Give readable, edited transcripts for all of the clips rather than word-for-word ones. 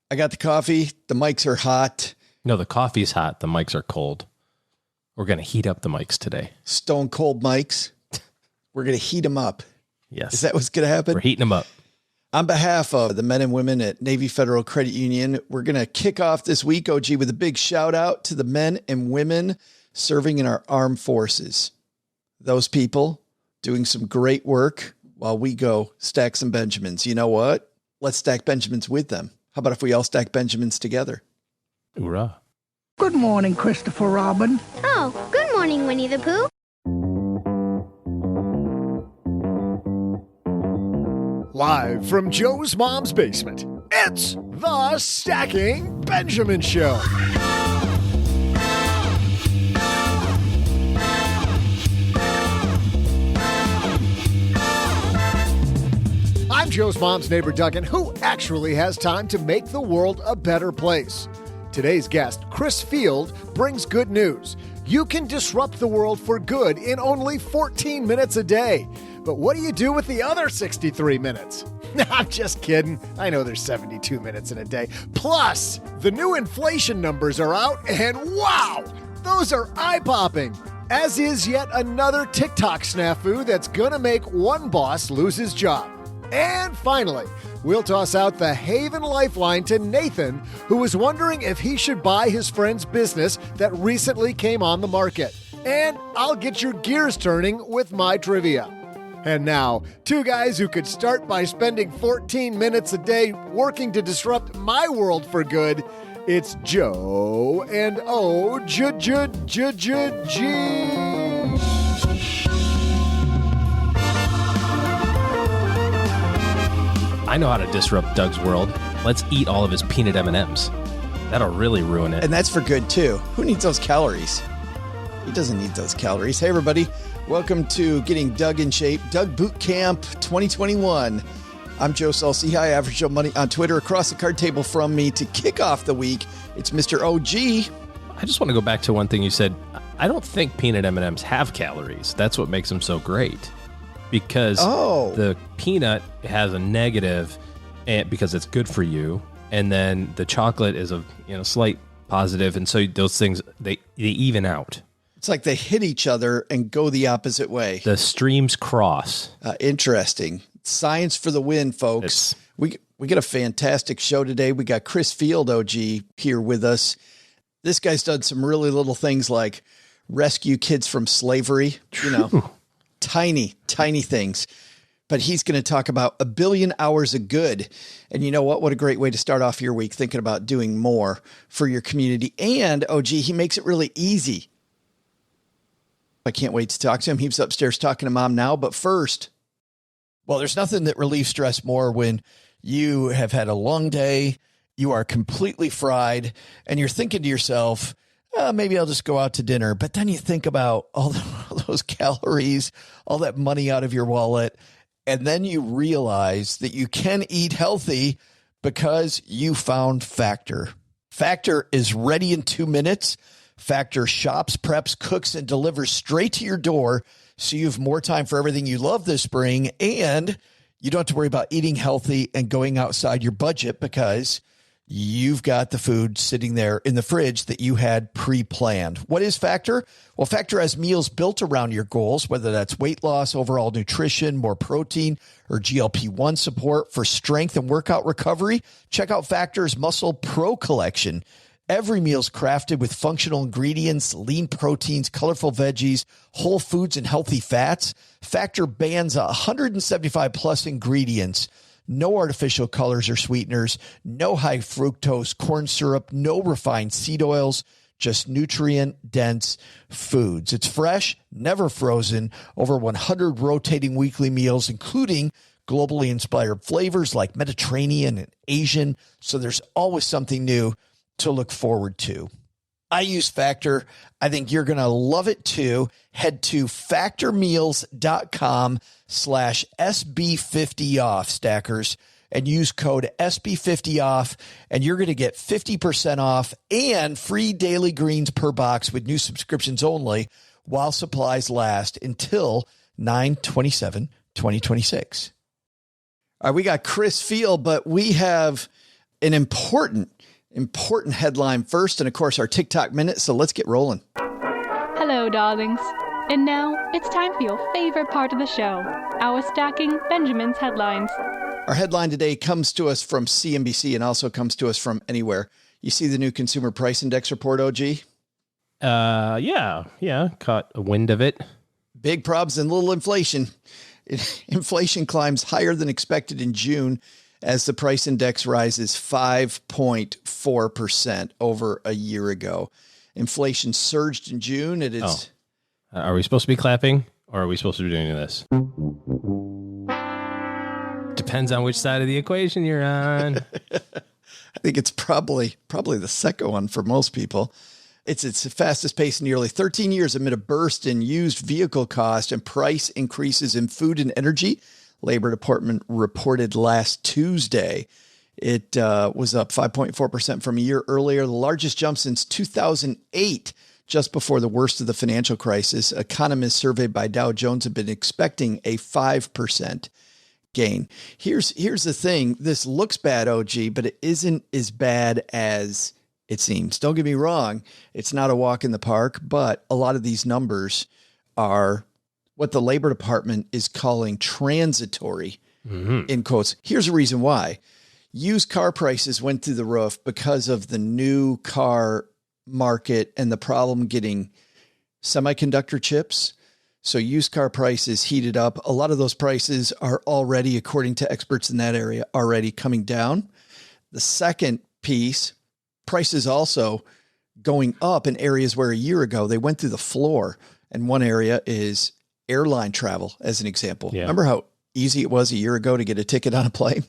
I got the coffee. The mics are hot. No, the coffee's hot. The mics are cold. We're going to heat up the mics today. Stone cold mics. We're going to heat them up. Yes. Is that what's going to happen? We're heating them up. On behalf of the men and women at Navy Federal Credit Union, we're going to kick off this week, OG, with a big shout out to the men and women serving in our armed forces. Those people doing some great work while we go stack some Benjamins. You know what? Let's stack Benjamins with them. How about if we all stack Benjamins together? Hoorah. Good morning, Christopher Robin. Oh, good morning, Winnie the Pooh. Live from Joe's mom's basement, it's the Stacking Benjamin Show. I'm Joe's mom's neighbor, Duggan, who actually has time to make the world a better place. Today's guest, Chris Field, brings good news. You can disrupt the world for good in only 14 minutes a day. But what do you do with the other 63 minutes? I'm just kidding. I know there's 72 minutes in a day. Plus, the new inflation numbers are out, and wow, those are eye-popping. As is yet another TikTok snafu that's gonna make one boss lose his job. And finally, we'll toss out the Haven Lifeline to Nathan, who was wondering if he should buy his friend's business that recently came on the market. And I'll get your gears turning with my trivia. And now, two guys who could start by spending 14 minutes a day working to disrupt my world for good. It's Joe and O-J-J-J-J-G. I know how to disrupt Doug's world. Let's eat all of his peanut M&Ms. That'll really ruin it. And that's for good, too. Who needs those calories? He doesn't need those calories. Hey, everybody. Welcome to Getting Doug in Shape, Doug Boot Camp 2021. I'm Joe Salsi, High Average Joe Money on Twitter. Across the card table from me to kick off the week, it's Mr. OG. I just want to go back to one thing you said. I don't think peanut M&Ms have calories. That's what makes them so great. Because the peanut has a negative because it's good for you. And then the chocolate is a slight positive. And so those things, they even out. It's like they hit each other and go the opposite way. The streams cross. Interesting. Science for the win, folks. We got a fantastic show today. We got Chris Field, OG, here with us. This guy's done some really little things like rescue kids from slavery, tiny things. But he's going to talk about 1 billion hours of good. And you know what? What a great way to start off your week, thinking about doing more for your community. And, OG, he makes it really easy. I can't wait to talk to him. He's upstairs talking to Mom now. But first, well, there's nothing that relieves stress more when you have had a long day, you are completely fried, and you're thinking to yourself, maybe I'll just go out to dinner. But then you think about all those calories, all that money out of your wallet, and then you realize that you can eat healthy because you found Factor. Factor is ready in 2 minutes. Factor shops, preps, cooks, and delivers straight to your door, so you have more time for everything you love this spring, and you don't have to worry about eating healthy and going outside your budget because you've got the food sitting there in the fridge that you had pre-planned. What is Factor? Well, Factor has meals built around your goals, whether that's weight loss, overall nutrition, more protein, or GLP-1 support for strength and workout recovery. Check out Factor's Muscle Pro collection. Every meal's crafted with functional ingredients, lean proteins, colorful veggies, whole foods, and healthy fats. Factor bans 175 plus ingredients. No artificial colors or sweeteners, no high fructose corn syrup, no refined seed oils, just nutrient-dense foods. It's fresh, never frozen, over 100 rotating weekly meals, including globally inspired flavors like Mediterranean and Asian, so there's always something new to look forward to. I use Factor. I think you're going to love it too. Head to factormeals.com/SB50off, stackers, and use code SB50off, and you're going to get 50% off and free daily greens per box with new subscriptions only while supplies last until 9/27/2026. All right, we got Chris Field, but we have an important headline first, and of course our TikTok minute. So let's get rolling. Hello, darlings. And now it's time for your favorite part of the show, our Stacking Benjamin's headlines. Our headline today comes to us from CNBC and also comes to us from anywhere. You see the new Consumer Price Index report, OG? Yeah. Caught a wind of it. Big probs and little inflation. Inflation climbs higher than expected in June as the price index rises 5.4% over a year ago. Inflation surged in June. It is. Are we supposed to be clapping or are we supposed to be doing this? Depends on which side of the equation you're on. I think it's probably the second one for most people. It's its fastest pace in nearly 13 years amid a burst in used vehicle cost and price increases in food and energy. Labor Department reported last Tuesday. It was up 5.4% from a year earlier, the largest jump since 2008, just before the worst of the financial crisis. Economists surveyed by Dow Jones have been expecting a 5% gain. Here's the thing. This looks bad, OG, but it isn't as bad as it seems. Don't get me wrong. It's not a walk in the park, but a lot of these numbers are what the Labor Department is calling transitory, in quotes. Here's a reason why. Used car prices went through the roof because of the new car market and the problem getting semiconductor chips. So used car prices heated up. A lot of those prices are already, according to experts in that area, already coming down. The second piece, prices also going up in areas where a year ago they went through the floor. And one area is airline travel, as an example. Yeah. Remember how easy it was a year ago to get a ticket on a plane?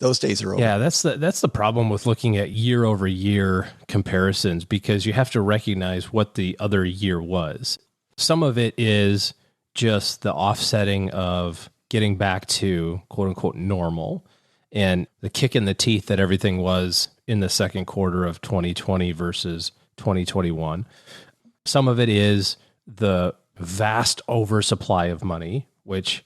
Those days are over. Yeah, that's the problem with looking at year over year comparisons, because you have to recognize what the other year was. Some of it is just the offsetting of getting back to quote unquote normal and the kick in the teeth that everything was in the second quarter of 2020 versus 2021. Some of it is the vast oversupply of money, which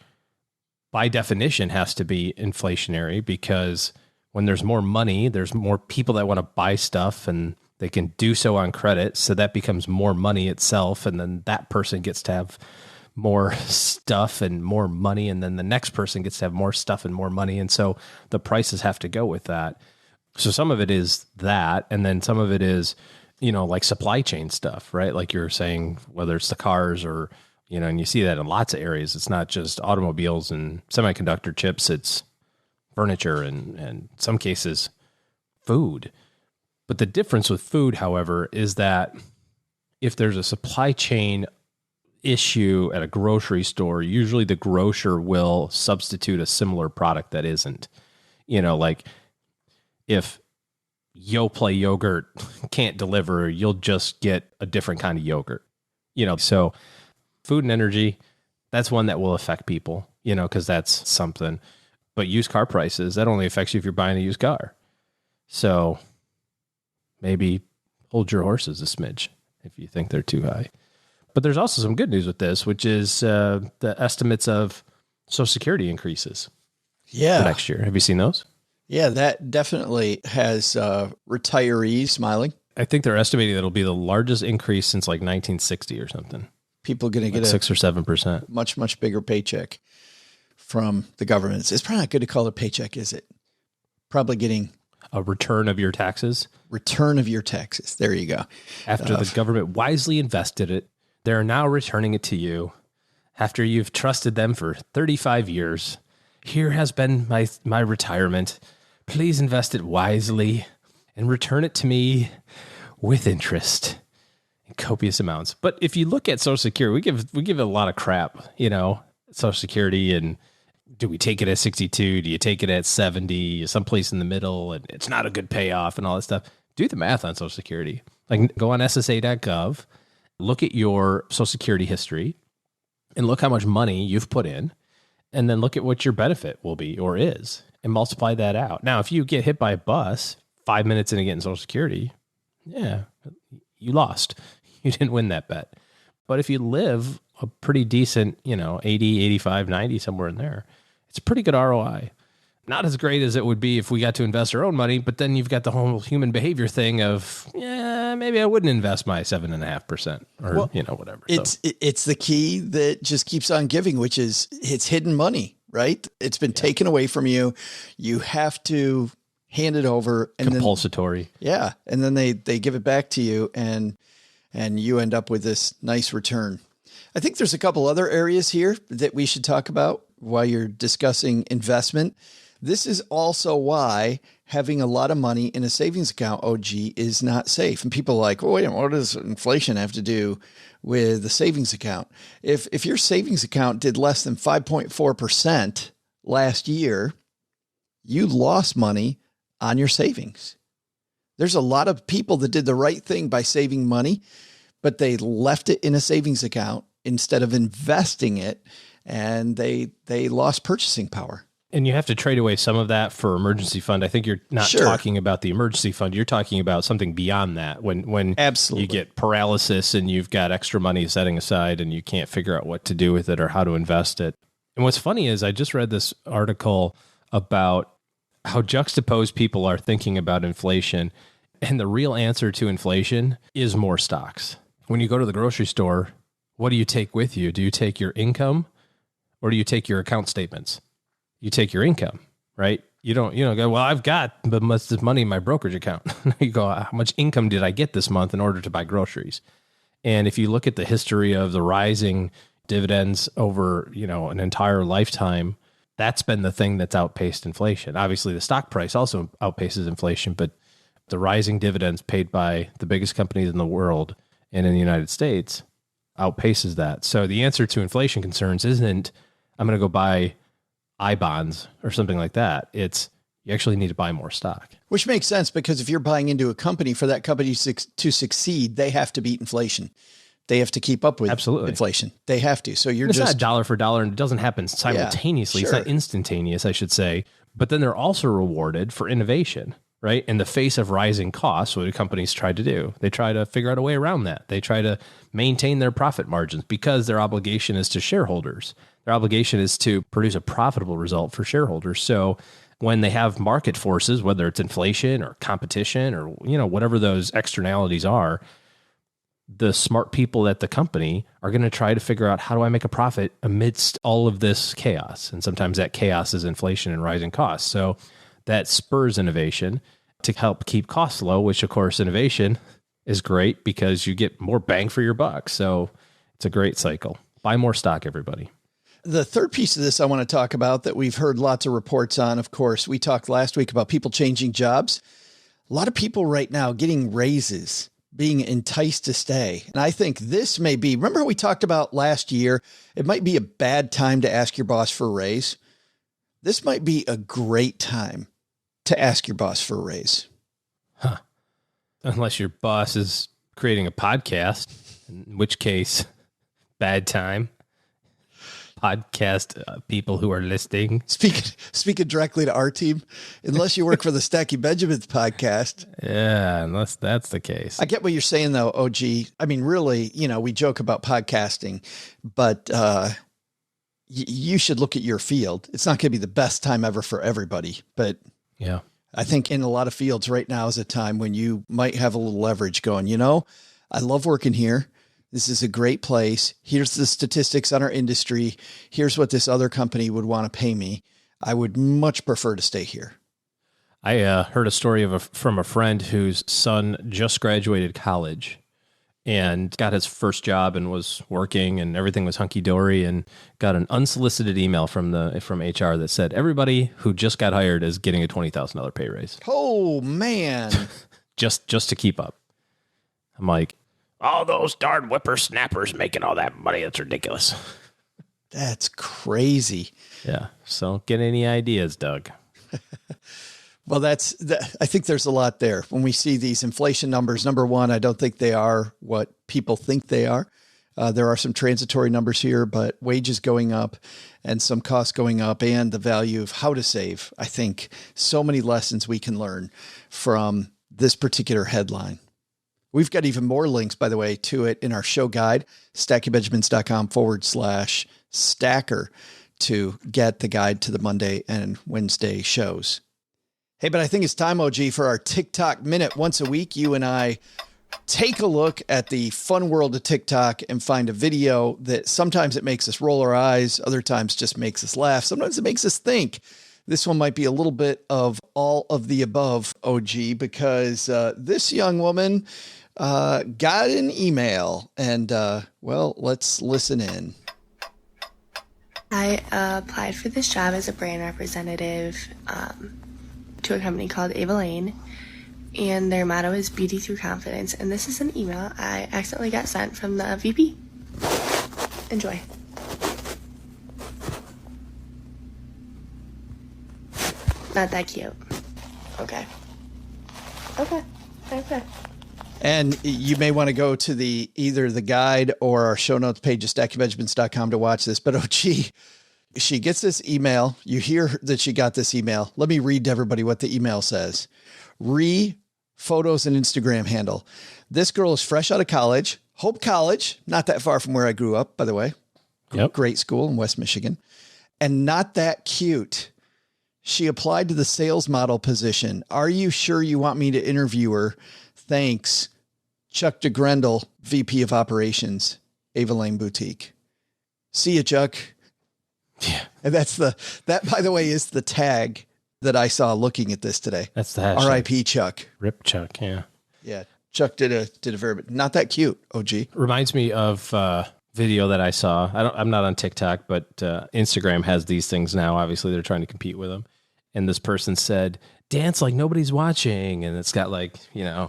by definition has to be inflationary, because when there's more money, there's more people that want to buy stuff and they can do so on credit. So that becomes more money itself. And then that person gets to have more stuff and more money. And then the next person gets to have more stuff and more money. And so the prices have to go with that. So some of it is that. And then some of it is, like supply chain stuff, right? Like you're saying, whether it's the cars or, and you see that in lots of areas. It's not just automobiles and semiconductor chips. It's furniture and in some cases food. But the difference with food, however, is that if there's a supply chain issue at a grocery store, usually the grocer will substitute a similar product that isn't. Like if Yoplait yogurt can't deliver, you'll just get a different kind of yogurt. So food and energy, that's one that will affect people, because that's something. But used car prices, that only affects you if you're buying a used car. So maybe hold your horses a smidge if you think they're too high. But there's also some good news with this, which is the estimates of Social Security increases for next year. Have you seen those? Yeah, that definitely has retirees smiling. I think they're estimating that it'll be the largest increase since like 1960 or something. People going to get 6 or 7%. Much, much bigger paycheck from the government. It's probably not good to call it a paycheck, is it? Probably getting a return of your taxes. Return of your taxes. There you go. After the government wisely invested it, they're now returning it to you. After you've trusted them for 35 years, here has been my retirement. Please invest it wisely and return it to me with interest in copious amounts. But if you look at Social Security, we give it a lot of crap, Social Security, and do we take it at 62? Do you take it at 70? Someplace in the middle, and it's not a good payoff and all that stuff. Do the math on Social Security. Like go on SSA.gov, look at your Social Security history, and look how much money you've put in, and then look at what your benefit will be or is, and multiply that out. Now, if you get hit by a bus 5 minutes into getting Social Security, yeah, you lost. You didn't win that bet. But if you live a pretty decent, 80, 85, 90, somewhere in there, it's a pretty good ROI. not as great as it would be if we got to invest our own money. But then you've got the whole human behavior thing of, maybe I wouldn't invest my 7.5% or, whatever. It's the key that just keeps on giving, which is it's hidden money, right? It's been taken away from you. You have to hand it over. And compulsory. And then they give it back to you and you end up with this nice return. I think there's a couple other areas here that we should talk about while you're discussing investment. This is also why having a lot of money in a savings account, OG, is not safe. And people are like, well, wait a minute, what does inflation have to do with the savings account? If your savings account did less than 5.4% last year, you lost money on your savings. There's a lot of people that did the right thing by saving money, but they left it in a savings account instead of investing it, and they lost purchasing power. And you have to trade away some of that for emergency fund. I think you're not talking about the emergency fund. You're talking about something beyond that. When Absolutely. You get paralysis and you've got extra money setting aside and you can't figure out what to do with it or how to invest it. And what's funny is I just read this article about how juxtaposed people are thinking about inflation. And the real answer to inflation is more stocks. When you go to the grocery store, what do you take with you? Do you take your income or do you take your account statements? You take your income, right? You don't go, well, I've got but much this money in my brokerage account. You go, how much income did I get this month in order to buy groceries? And if you look at the history of the rising dividends over, an entire lifetime, that's been the thing that's outpaced inflation. Obviously, the stock price also outpaces inflation, but the rising dividends paid by the biggest companies in the world and in the United States outpaces that. So the answer to inflation concerns isn't, I'm going to go buy I-bonds or something like that. It's, you actually need to buy more stock. Which makes sense, because if you're buying into a company, for that company to succeed, they have to beat inflation. They have to keep up with inflation. They have to. So it's not dollar for dollar, and it doesn't happen simultaneously. It's not instantaneous, I should say. But then they're also rewarded for innovation, right? In the face of rising costs, what do companies try to do? They try to figure out a way around that. They try to maintain their profit margins because their obligation is to shareholders. Their obligation is to produce a profitable result for shareholders. So when they have market forces, whether it's inflation or competition or, whatever those externalities are, the smart people at the company are going to try to figure out, how do I make a profit amidst all of this chaos? And sometimes that chaos is inflation and rising costs. So that spurs innovation to help keep costs low, which of course innovation is great because you get more bang for your buck. So it's a great cycle. Buy more stock, everybody. The third piece of this I want to talk about that we've heard lots of reports on, of course, we talked last week about people changing jobs. A lot of people right now getting raises, being enticed to stay. And I think this may be, remember how we talked about last year, it might be a bad time to ask your boss for a raise. This might be a great time to ask your boss for a raise. Huh. Unless your boss is creating a podcast, in which case, bad time. Podcast people who are listening. Speaking directly to our team, unless you work for the Stacky Benjamins podcast. Yeah, unless that's the case. I get what you're saying though, OG. I mean, really, we joke about podcasting, but you should look at your field. It's not going to be the best time ever for everybody, but yeah, I think in a lot of fields right now is a time when you might have a little leverage going, I love working here. This is a great place. Here's the statistics on our industry. Here's what this other company would want to pay me. I would much prefer to stay here. I heard a story from a friend whose son just graduated college and got his first job and was working and everything was hunky-dory, and got an unsolicited email from HR that said everybody who just got hired is getting a $20,000 pay raise. Oh, man. just to keep up. I'm like, all those darn whippersnappers making all that money. That's ridiculous. That's crazy. Yeah. So get any ideas, Doug? Well, I think there's a lot there. When we see these inflation numbers, number one, I don't think they are what people think they are. There are some transitory numbers here, but wages going up and some costs going up, and the value of how to save. I think so many lessons we can learn from this particular headline. We've got even more links, by the way, to it in our show guide, stackybenjamins.com/stacker. to get the guide to the Monday and Wednesday shows. Hey, but I think it's time, OG, for our TikTok Minute. Once a week, you and I take a look at the fun world of TikTok and find a video that sometimes it makes us roll our eyes, other times just makes us laugh. Sometimes it makes us think. This one might be a little bit of all of the above, OG, because this young woman got an email and, well, let's listen in. I applied for this job as a brand representative to a company called Ava Lane, and their motto is beauty through confidence. And this is an email I accidentally got sent from the VP. Enjoy. Not that cute. Okay. And you may want to go to either the guide or our show notes page at stackingbenjamins.com to watch this. But, she gets this email. You hear that she got this email. Let me read to everybody what the email says. Photos and Instagram handle. This girl is fresh out of college. Hope College, not that far from where I grew up, by the way. Yep. Great school in West Michigan. And not that cute. She applied to the sales model position. Are you sure you want me to interview her? Thanks, Chuck DeGrendel, VP of Operations, Ava Lane Boutique. See you, Chuck. Yeah. And that, by the way, is the tag that I saw looking at this today. That's the hashtag. R.I.P. Chuck. Rip Chuck. Yeah. Yeah. Chuck did a very, not that cute. OG. Reminds me of video that I saw. I'm not on TikTok, but Instagram has these things now. Obviously they're trying to compete with them. And this person said, dance like nobody's watching. And it's got like, yeah,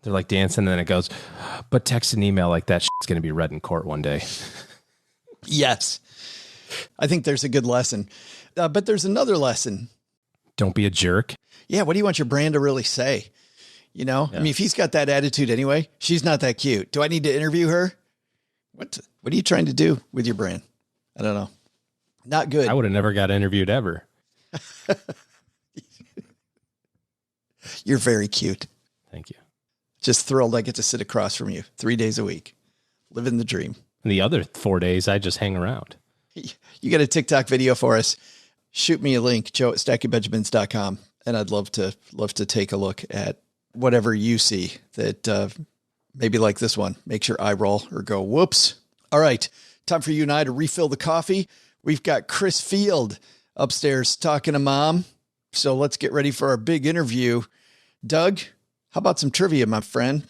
they're like dancing. And then it goes, but text an email like that shit's going to be read in court one day. Yes. I think there's a good lesson. But there's another lesson. Don't be a jerk. Yeah. What do you want your brand to really say? Yeah. I mean, if he's got that attitude anyway, she's not that cute. Do I need to interview her? What are you trying to do with your brand? I don't know. Not good. I would have never got interviewed ever. You're very cute. Thank you. Just thrilled I get to sit across from you 3 days a week. Living the dream. And the other 4 days, I just hang around. You got a TikTok video for us. Shoot me a link, Joe at stackingbenjamins.com. And I'd love to take a look at whatever you see that maybe like this one makes your eye roll or go, whoops. All right. Time for you and I to refill the coffee. We've got Chris Field upstairs talking to Mom. So let's get ready for our big interview. Doug, how about some trivia, my friend?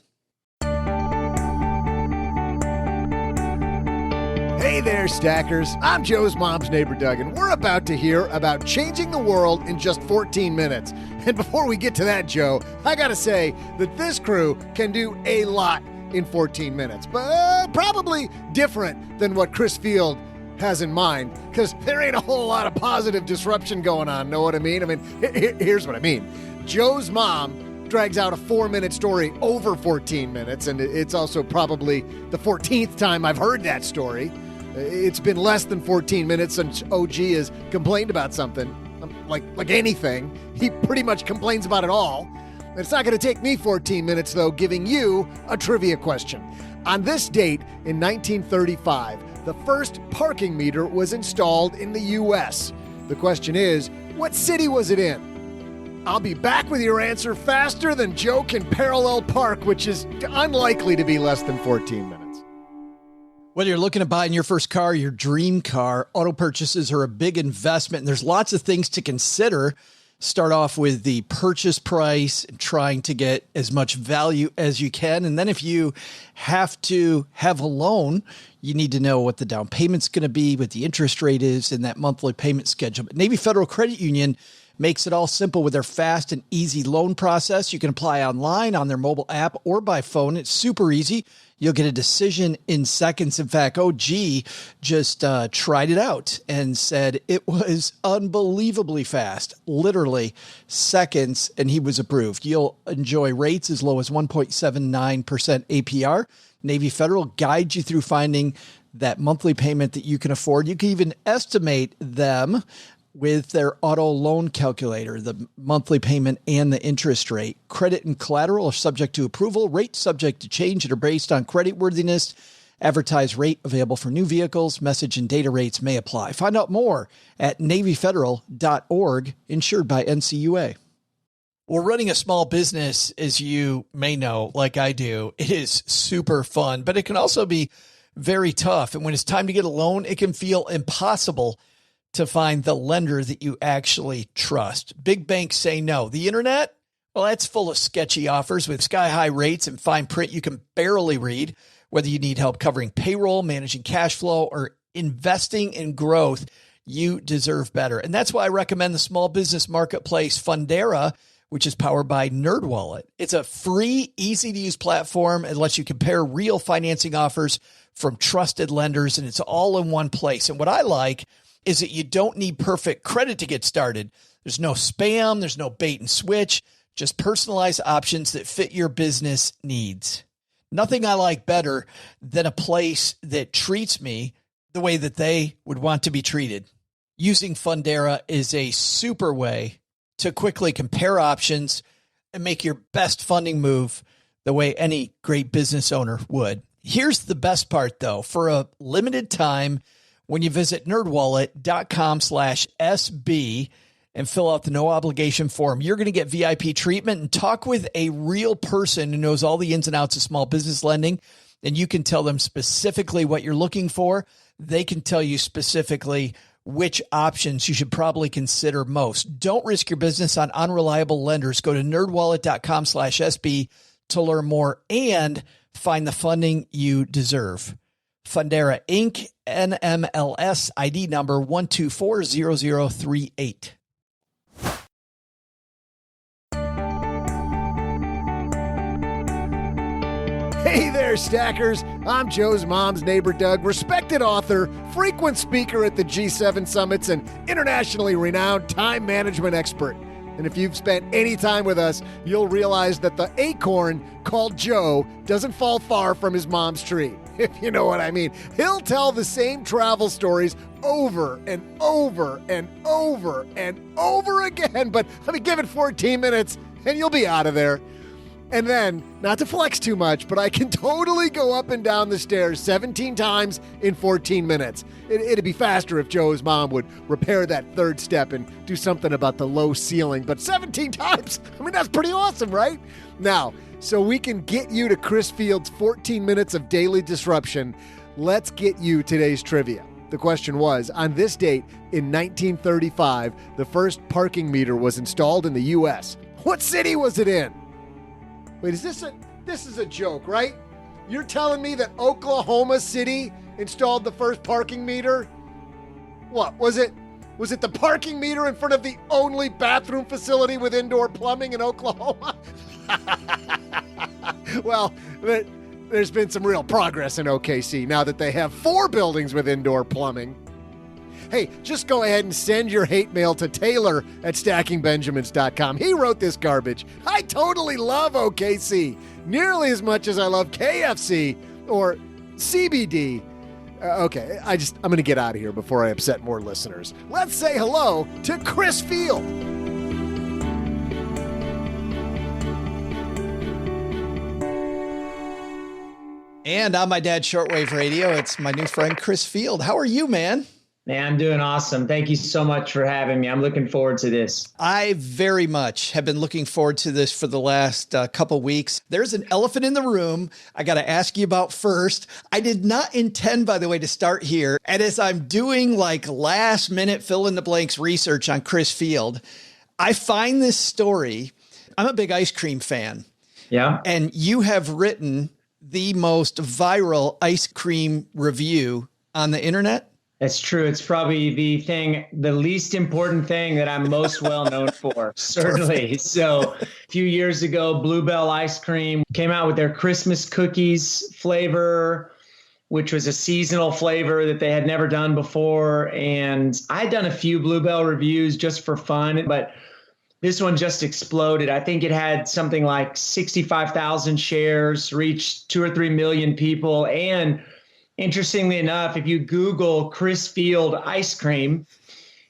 Hey there, Stackers. I'm Joe's mom's neighbor, Doug, and we're about to hear about changing the world in just 14 minutes. And before we get to that, Joe, I gotta say that this crew can do a lot in 14 minutes, but probably different than what Chris Field has in mind, because there ain't a whole lot of positive disruption going on, know what I mean? I mean, here's what I mean. Joe's mom drags out a 4-minute story over 14 minutes, and it's also probably the 14th time I've heard that story. It's been less than 14 minutes since OG has complained about something. Like anything, he pretty much complains about it all. It's not going to take me 14 minutes, though, giving you a trivia question. On this date in 1935, the first parking meter was installed in the U.S. The question is, what city was it in? I'll be back with your answer faster than Joe can parallel park, which is unlikely to be less than 14 minutes. Whether you're looking to buy your first car, your dream car, auto purchases are a big investment, and there's lots of things to consider. Start off with the purchase price and trying to get as much value as you can. And then if you have to have a loan, you need to know what the down payment's going to be, what the interest rate is, and that monthly payment schedule. But Navy Federal Credit Union makes it all simple with their fast and easy loan process. You can apply online on their mobile app or by phone. It's super easy. You'll get a decision in seconds. In fact, OG just tried it out and said it was unbelievably fast, literally seconds, and he was approved. You'll enjoy rates as low as 1.79% APR. Navy Federal guides you through finding that monthly payment that you can afford. You can even estimate them with their auto loan calculator, the monthly payment and the interest rate. Credit and collateral are subject to approval. Rates subject to change and are based on creditworthiness Advertise rate available for new vehicles. Message and data rates may apply. Find out more at NavyFederal.org, insured by NCUA. Well, running a small business, as you may know, like I do, it is super fun, but it can also be very tough. And when it's time to get a loan, it can feel impossible to find the lender that you actually trust. Big banks say no. The internet, well, that's full of sketchy offers with sky-high rates and fine print you can barely read. Whether you need help covering payroll, managing cash flow, or investing in growth, you deserve better. And that's why I recommend the small business marketplace Fundera, which is powered by NerdWallet. It's a free, easy-to-use platform. It lets you compare real financing offers from trusted lenders, and it's all in one place. And what I like is that you don't need perfect credit to get started. There's no spam. There's no bait and switch. Just personalized options that fit your business needs. Nothing I like better than a place that treats me the way that they would want to be treated. Using Fundera is a super way to quickly compare options and make your best funding move the way any great business owner would. Here's the best part, though. For a limited time, when you visit nerdwallet.com/SB and fill out the no obligation form, you're going to get VIP treatment and talk with a real person who knows all the ins and outs of small business lending. And you can tell them specifically what you're looking for. They can tell you specifically which options you should probably consider most. Don't risk your business on unreliable lenders. Go to nerdwallet.com/SB to learn more and find the funding you deserve. Fundera Inc., NMLS ID number 1240038. Hey there, stackers. I'm Joe's mom's neighbor, Doug, respected author, frequent speaker at the G7 summits, and internationally renowned time management expert. And if you've spent any time with us, you'll realize that the acorn called Joe doesn't fall far from his mom's tree, if you know what I mean. He'll tell the same travel stories over and over and over and over again, but let me give it 14 minutes and you'll be out of there. And then, not to flex too much, but I can totally go up and down the stairs 17 times in 14 minutes. It'd be faster if Joe's mom would repair that third step and do something about the low ceiling. But 17 times, I mean, that's pretty awesome, right? Now, so we can get you to Chris Field's 14 minutes of daily disruption, let's get you today's trivia. The question was, on this date in 1935, the first parking meter was installed in the U.S. What city was it in? Wait, this is a joke, right? You're telling me that Oklahoma City installed the first parking meter? What, was it the parking meter in front of the only bathroom facility with indoor plumbing in Oklahoma? Well, there's been some real progress in OKC now that they have 4 buildings with indoor plumbing. Hey, just go ahead and send your hate mail to Taylor at stackingbenjamins.com. He wrote this garbage. I totally love OKC, nearly as much as I love KFC or CBD. Okay, I'm going to get out of here before I upset more listeners. Let's say hello to Chris Field. And on my dad's shortwave radio, it's my new friend, Chris Field. How are you, man? Man, I'm doing awesome. Thank you so much for having me. I'm looking forward to this. I very much have been looking forward to this for the last couple weeks. There's an elephant in the room I got to ask you about first. I did not intend, by the way, to start here. And as I'm doing like last minute fill in the blanks research on Chris Field, I find this story. I'm a big ice cream fan. Yeah. And you have written the most viral ice cream review on the internet. That's true. It's probably the least important thing that I'm most well known for, certainly. So a few years ago, Bluebell Ice Cream came out with their Christmas cookies flavor, which was a seasonal flavor that they had never done before. And I'd done a few Bluebell reviews just for fun, but this one just exploded. I think it had something like 65,000 shares, reached 2 or 3 million people. And interestingly enough, if you Google Chris Field ice cream,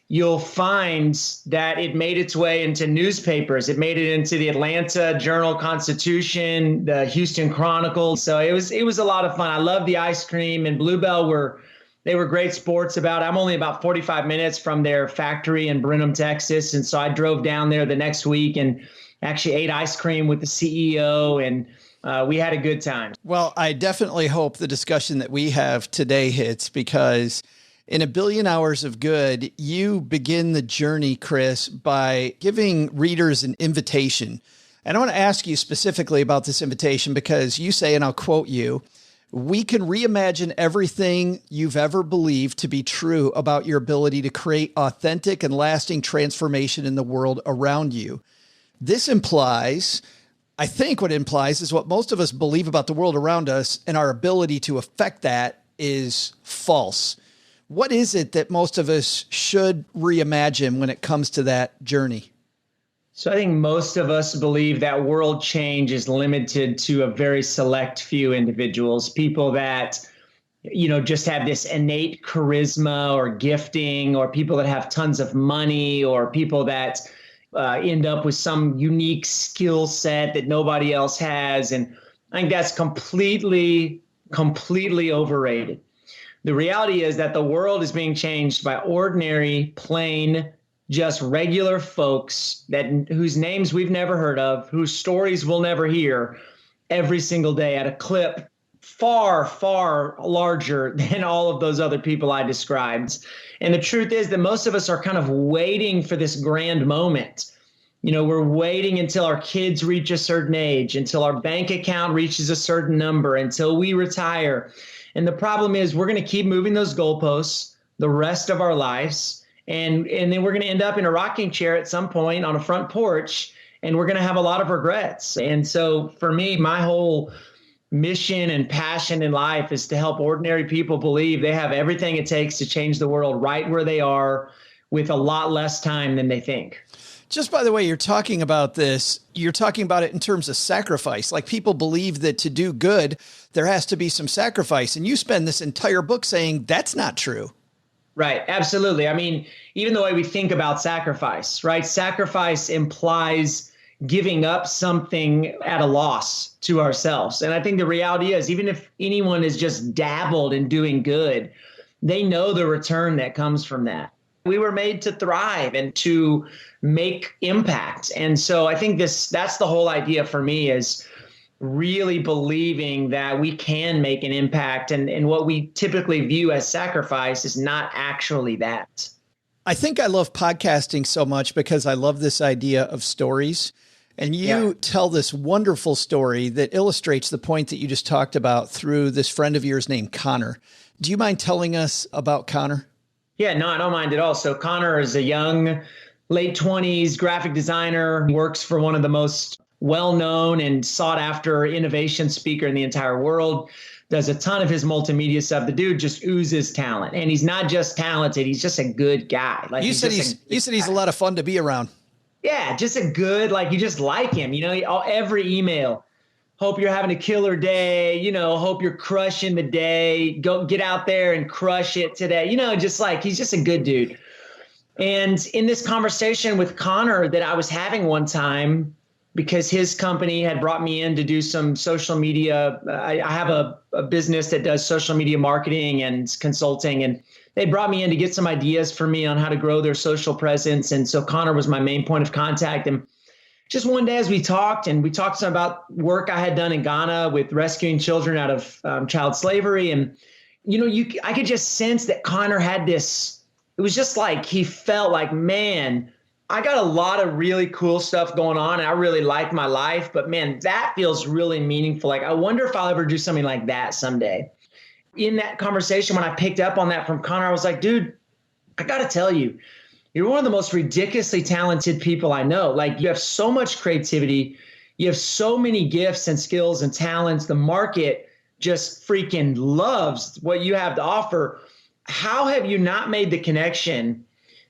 you'll find that it made its way into newspapers. It made it into the Atlanta Journal-Constitution, the Houston Chronicle. So it was a lot of fun. I love the ice cream, and Bluebell were great sports about it. I'm only about 45 minutes from their factory in Brenham, Texas. And so I drove down there the next week and actually ate ice cream with the CEO, and we had a good time. Well, I definitely hope the discussion that we have today hits, because in A Billion Hours of Good, you begin the journey, Chris, by giving readers an invitation. And I want to ask you specifically about this invitation because you say, and I'll quote you, "We can reimagine everything you've ever believed to be true about your ability to create authentic and lasting transformation in the world around you." This implies, I think what it implies is what most of us believe about the world around us, and our ability to affect that is false. What is it that most of us should reimagine when it comes to that journey? So I think most of us believe that world change is limited to a very select few individuals, people that, just have this innate charisma or gifting, or people that have tons of money, or people that end up with some unique skill set that nobody else has. And I think that's completely overrated. The reality is that the world is being changed by ordinary, plain, just regular folks whose names we've never heard of, whose stories we'll never hear, every single day at a clip far, far larger than all of those other people I described. And the truth is that most of us are kind of waiting for this grand moment. We're waiting until our kids reach a certain age, until our bank account reaches a certain number, until we retire. And the problem is we're going to keep moving those goalposts the rest of our lives. And then we're going to end up in a rocking chair at some point on a front porch, and we're going to have a lot of regrets. And so for me, my whole mission and passion in life is to help ordinary people believe they have everything it takes to change the world right where they are with a lot less time than they think. Just by the way, you're talking about this, you're talking about it in terms of sacrifice. Like, people believe that to do good, there has to be some sacrifice. And you spend this entire book saying that's not true. Right. Absolutely. I mean, even the way we think about sacrifice, right? Sacrifice implies giving up something at a loss to ourselves. And I think the reality is, even if anyone has just dabbled in doing good, they know the return that comes from that. We were made to thrive and to make impact. And so I think that's the whole idea for me, is really believing that we can make an impact. And what we typically view as sacrifice is not actually that. I think I love podcasting so much because I love this idea of stories. And you tell this wonderful story that illustrates the point that you just talked about through this friend of yours named Connor. Do you mind telling us about Connor? Yeah, no, I don't mind at all. So Connor is a young, late 20s graphic designer, works for one of the most well-known and sought-after innovation speaker in the entire world, does a ton of his multimedia stuff. The dude just oozes talent. And he's not just talented, he's just a good guy. Like, you said he's a lot of fun to be around. Yeah, just a good, like, you just like him. Every email, hope you're having a killer day, hope you're crushing the day, go get out there and crush it today. Just like, he's just a good dude. And in this conversation with Connor that I was having one time, because his company had brought me in to do some social media, I have a business that does social media marketing and consulting, and they brought me in to get some ideas for me on how to grow their social presence. And so Connor was my main point of contact. And just one day as we talked some about work I had done in Ghana with rescuing children out of child slavery. And, I could just sense that Connor had this, it was just like, he felt like, man, I got a lot of really cool stuff going on, and I really like my life, but man, that feels really meaningful. Like, I wonder if I'll ever do something like that someday. In that conversation, when I picked up on that from Connor, I was like, dude, I got to tell you, you're one of the most ridiculously talented people I know. Like, you have so much creativity. You have so many gifts and skills and talents. The market just freaking loves what you have to offer. How have you not made the connection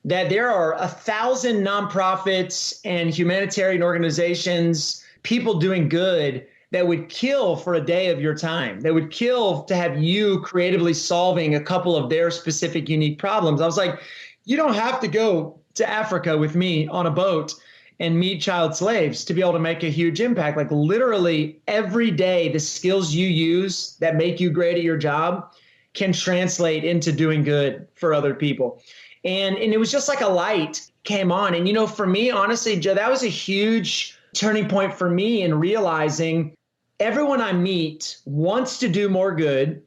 that there are 1,000 nonprofits and humanitarian organizations, people doing good, that would kill for a day of your time, that would kill to have you creatively solving a couple of their specific unique problems? I was like, you don't have to go to Africa with me on a boat and meet child slaves to be able to make a huge impact. Like literally every day, the skills you use that make you great at your job can translate into doing good for other people. And it was just like a light came on. And, you know, for me, honestly, Joe, that was a huge turning point for me in realizing everyone I meet wants to do more good,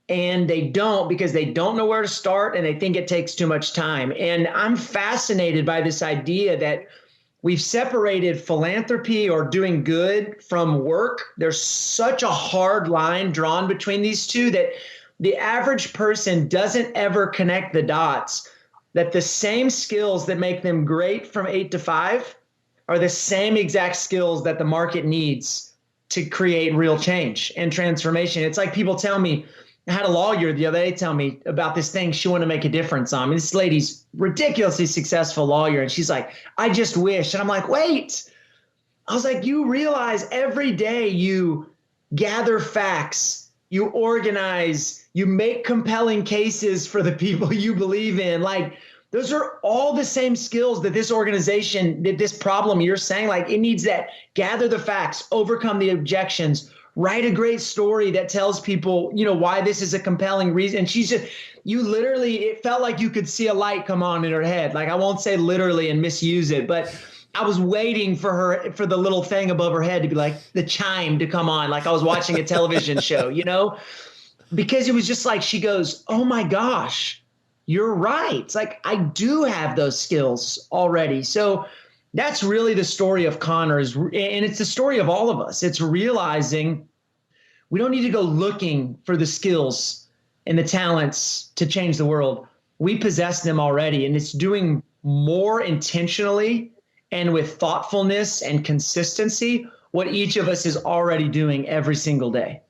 and they don't because they don't know where to start and they think it takes too much time. And I'm fascinated by this idea that we've separated philanthropy or doing good from work. There's such a hard line drawn between these two that the average person doesn't ever connect the dots, that the same skills that make them great from 8 to 5 are the same exact skills that the market needs to create real change and transformation. It's like people tell me, I had a lawyer the other day tell me about this thing she wanted to make a difference on. I mean, this lady's ridiculously successful lawyer. And she's like, I just wish. And I'm like, wait. I was like, you realize every day you gather facts, you organize, you make compelling cases for the people you believe in. Like, those are all the same skills that this organization, that this problem you're saying, like it needs that gather the facts, overcome the objections, write a great story that tells people, you know, why this is a compelling reason. And she's just, you literally, it felt like you could see a light come on in her head. Like, I won't say literally and misuse it, but I was waiting for her, for the little thing above her head to be like the chime to come on. Like I was watching a television show, you know, because it was just like, she goes, oh my gosh, you're right. It's like, I do have those skills already. So that's really the story of Connor, and it's the story of all of us. It's realizing we don't need to go looking for the skills and the talents to change the world. We possess them already, and it's doing more intentionally and with thoughtfulness and consistency what each of us is already doing every single day.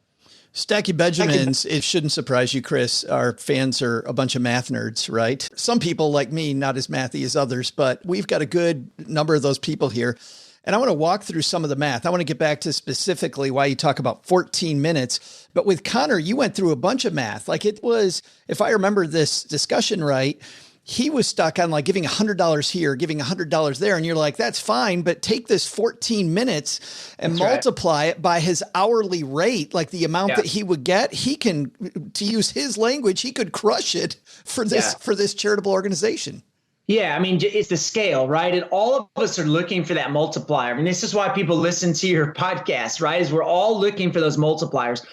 Stacky Benjamins, it shouldn't surprise you, Chris. Our fans are a bunch of math nerds, right? Some people like me, not as mathy as others, but we've got a good number of those people here. And I want to walk through some of the math. I want to get back to specifically why you talk about 14 minutes. But with Connor, you went through a bunch of math. Like it was, if I remember this discussion right, he was stuck on like giving $100 here, giving $100 there. And you're like, that's fine, but take this 14 minutes and multiply it by his hourly rate, like the amount that he would get. He can, to use his language, he could crush it for this charitable organization. Yeah, I mean, it's the scale, right? And all of us are looking for that multiplier. I mean, this is why people listen to your podcast, right? Is we're all looking for those multipliers.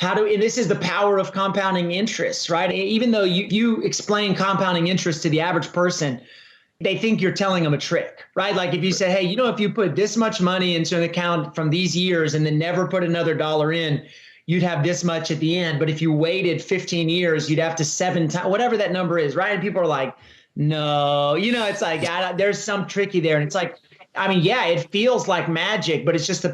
And this is the power of compounding interest, right? Even though you explain compounding interest to the average person, they think you're telling them a trick, right? Like if you say, hey, you know, if you put this much money into an account from these years and then never put another dollar in, you'd have this much at the end. But if you waited 15 years, you'd have to 7 times, whatever that number is, right? And people are like, no, you know, it's like, there's some tricky there. And it's like, I mean, yeah, it feels like magic, but it's just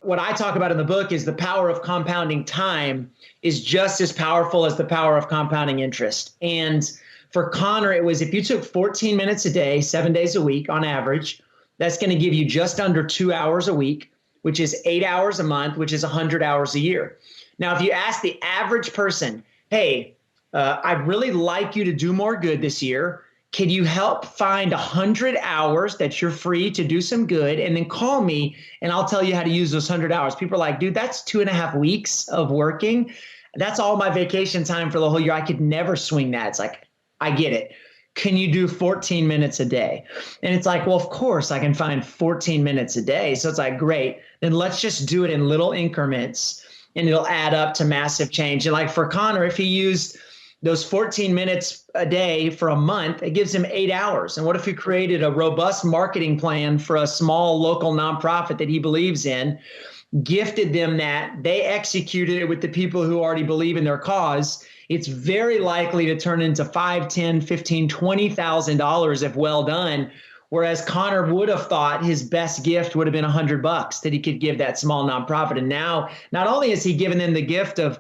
what I talk about in the book is the power of compounding time is just as powerful as the power of compounding interest. And for Connor, it was if you took 14 minutes a day, 7 days a week on average, that's going to give you just under 2 hours a week, which is 8 hours a month, which is 100 hours a year. Now, if you ask the average person, hey, I'd really like you to do more good this year. Can you help find 100 hours that you're free to do some good and then call me and I'll tell you how to use those 100 hours. People are like, dude, that's 2.5 weeks of working. That's all my vacation time for the whole year. I could never swing that. It's like, I get it. Can you do 14 minutes a day? And it's like, well, of course I can find 14 minutes a day. So it's like, great. Then let's just do it in little increments and it'll add up to massive change. And like for Connor, if he used those 14 minutes a day for a month, it gives him 8 hours. And what if he created a robust marketing plan for a small local nonprofit that he believes in, gifted them that, they executed it with the people who already believe in their cause? It's very likely to turn into $5,000, $10,000, $15,000, $20,000 if well done. Whereas Connor would have thought his best gift would have been $100 that he could give that small nonprofit. And now not only has he given them the gift of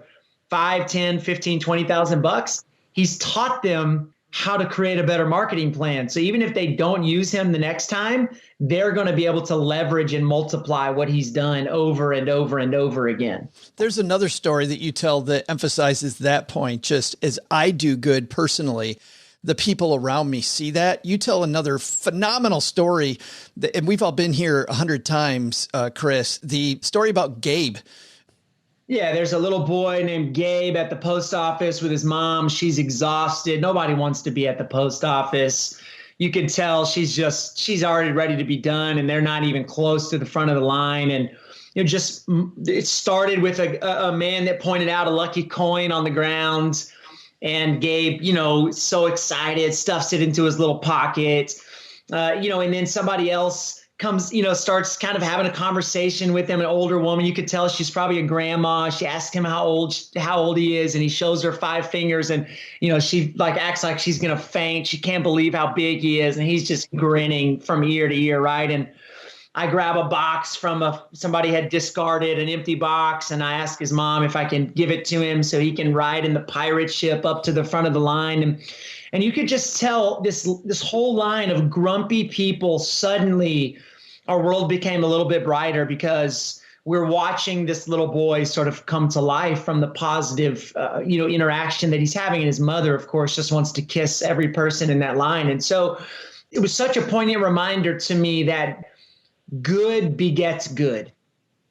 $5,000, $10,000, $15,000, $20,000, he's taught them how to create a better marketing plan. So even if they don't use him the next time, they're going to be able to leverage and multiply what he's done over and over and over again. There's another story that you tell that emphasizes that point, just as I do good personally. the people around me see that. You tell another phenomenal story, and we've all been here 100 times, Chris, the story about Gabe. Yeah, there's a little boy named Gabe at the post office with his mom. She's exhausted. Nobody wants to be at the post office. You can tell she's already ready to be done, and they're not even close to the front of the line. And it started with a man that pointed out a lucky coin on the ground, and Gabe, so excited, stuffs it into his little pocket, and then somebody else comes, starts kind of having a conversation with him, an older woman. You could tell she's probably a grandma. She asks him how old he is, and he shows her 5 fingers, and she acts like she's gonna faint. She can't believe how big he is, and he's just grinning from ear to ear, right? And I grab a box from somebody had discarded an empty box, and I ask his mom if I can give it to him so he can ride in the pirate ship up to the front of the line. And you could just tell this whole line of grumpy people, suddenly our world became a little bit brighter because we're watching this little boy sort of come to life from the positive, interaction that he's having. And his mother, of course, just wants to kiss every person in that line. And so it was such a poignant reminder to me that good begets good,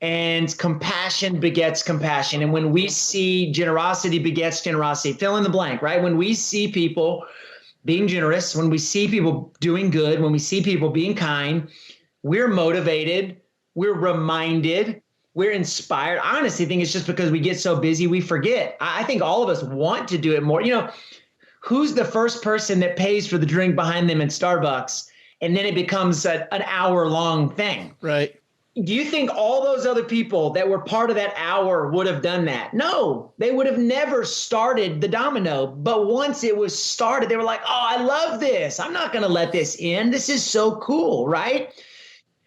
and compassion begets compassion. And when we see generosity begets generosity, fill in the blank, right? When we see people being generous, when we see people doing good, when we see people being kind, we're motivated, we're reminded, we're inspired. I honestly think it's just because we get so busy, we forget. I think all of us want to do it more. Who's the first person that pays for the drink behind them in Starbucks? And then it becomes an hour-long thing. Right. Do you think all those other people that were part of that hour would have done that? No, they would have never started the domino. But once it was started, they were like, oh, I love this. I'm not going to let this end. This is so cool, right?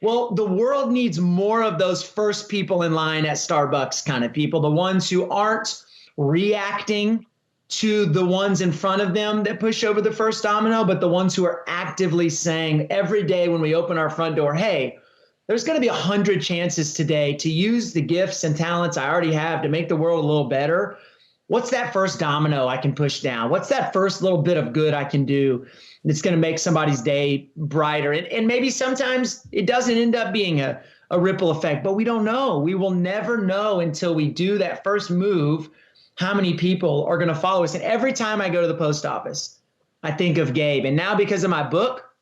Well, the world needs more of those first people in line at Starbucks kind of people, the ones who aren't reacting to the ones in front of them that push over the first domino, but the ones who are actively saying every day when we open our front door, hey, there's going to be 100 chances today to use the gifts and talents I already have to make the world a little better. What's that first domino I can push down? What's that first little bit of good I can do that's going to make somebody's day brighter? And maybe sometimes it doesn't end up being a ripple effect, but we don't know. We will never know until we do that first move how many people are going to follow us. And every time I go to the post office, I think of Gabe. And now because of my book,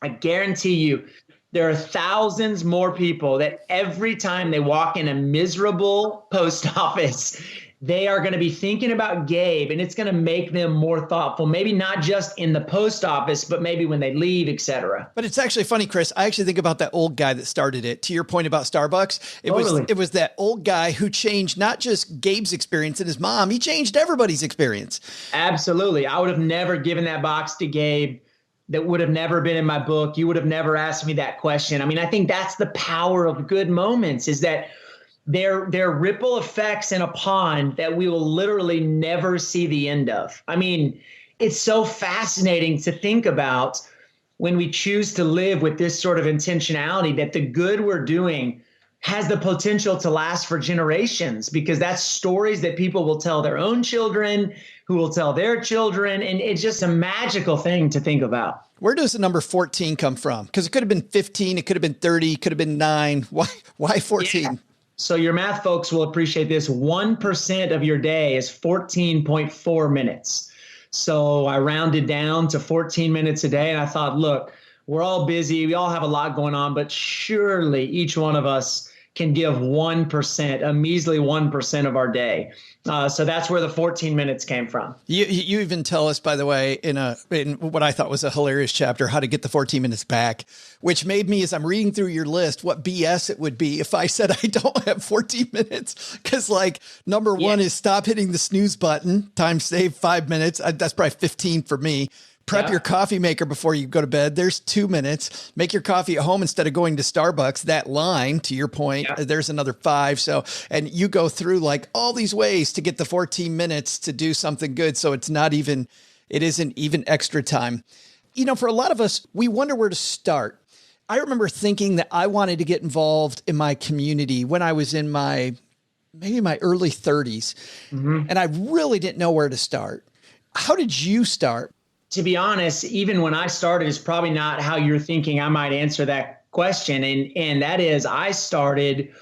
I guarantee you there are thousands more people that every time they walk in a miserable post office, they are going to be thinking about Gabe, and it's going to make them more thoughtful, maybe not just in the post office, but maybe when they leave, etc. But it's actually funny, Chris. I actually think about that old guy that started it. To your point about Starbucks, it was that old guy who changed not just Gabe's experience and his mom, he changed everybody's experience. Absolutely. I would have never given that box to Gabe. That would have never been in my book. You would have never asked me that question. I mean, I think that's the power of good moments, is that they're ripple effects in a pond that we will literally never see the end of. I mean, it's so fascinating to think about when we choose to live with this sort of intentionality, that the good we're doing has the potential to last for generations, because that's stories that people will tell their own children, who will tell their children. And it's just a magical thing to think about. Where does the number 14 come from? Because it could have been 15, it could have been 30, it could have been 9. Why 14? Yeah. So your math folks will appreciate this. 1% of your day is 14.4 minutes. So I rounded down to 14 minutes a day. And I thought, look, we're all busy. We all have a lot going on, but surely each one of us can give 1%, a measly 1% of our day. So that's where the 14 minutes came from. You even tell us, by the way, in what I thought was a hilarious chapter, how to get the 14 minutes back, which made me, as I'm reading through your list, what BS it would be if I said I don't have 14 minutes. Because number one is stop hitting the snooze button, time save 5 minutes. That's probably 15 for me. Prep your coffee maker before you go to bed. There's 2 minutes. Make your coffee at home instead of going to Starbucks. That line, to your point, there's another 5. So, and you go through all these ways to get the 14 minutes to do something good. So it isn't even extra time. For a lot of us, we wonder where to start. I remember thinking that I wanted to get involved in my community when I was in maybe my early 30s. Mm-hmm. And I really didn't know where to start. How did you start? to be honest, even when I started, is probably not how you're thinking I might answer that question. And that is, I started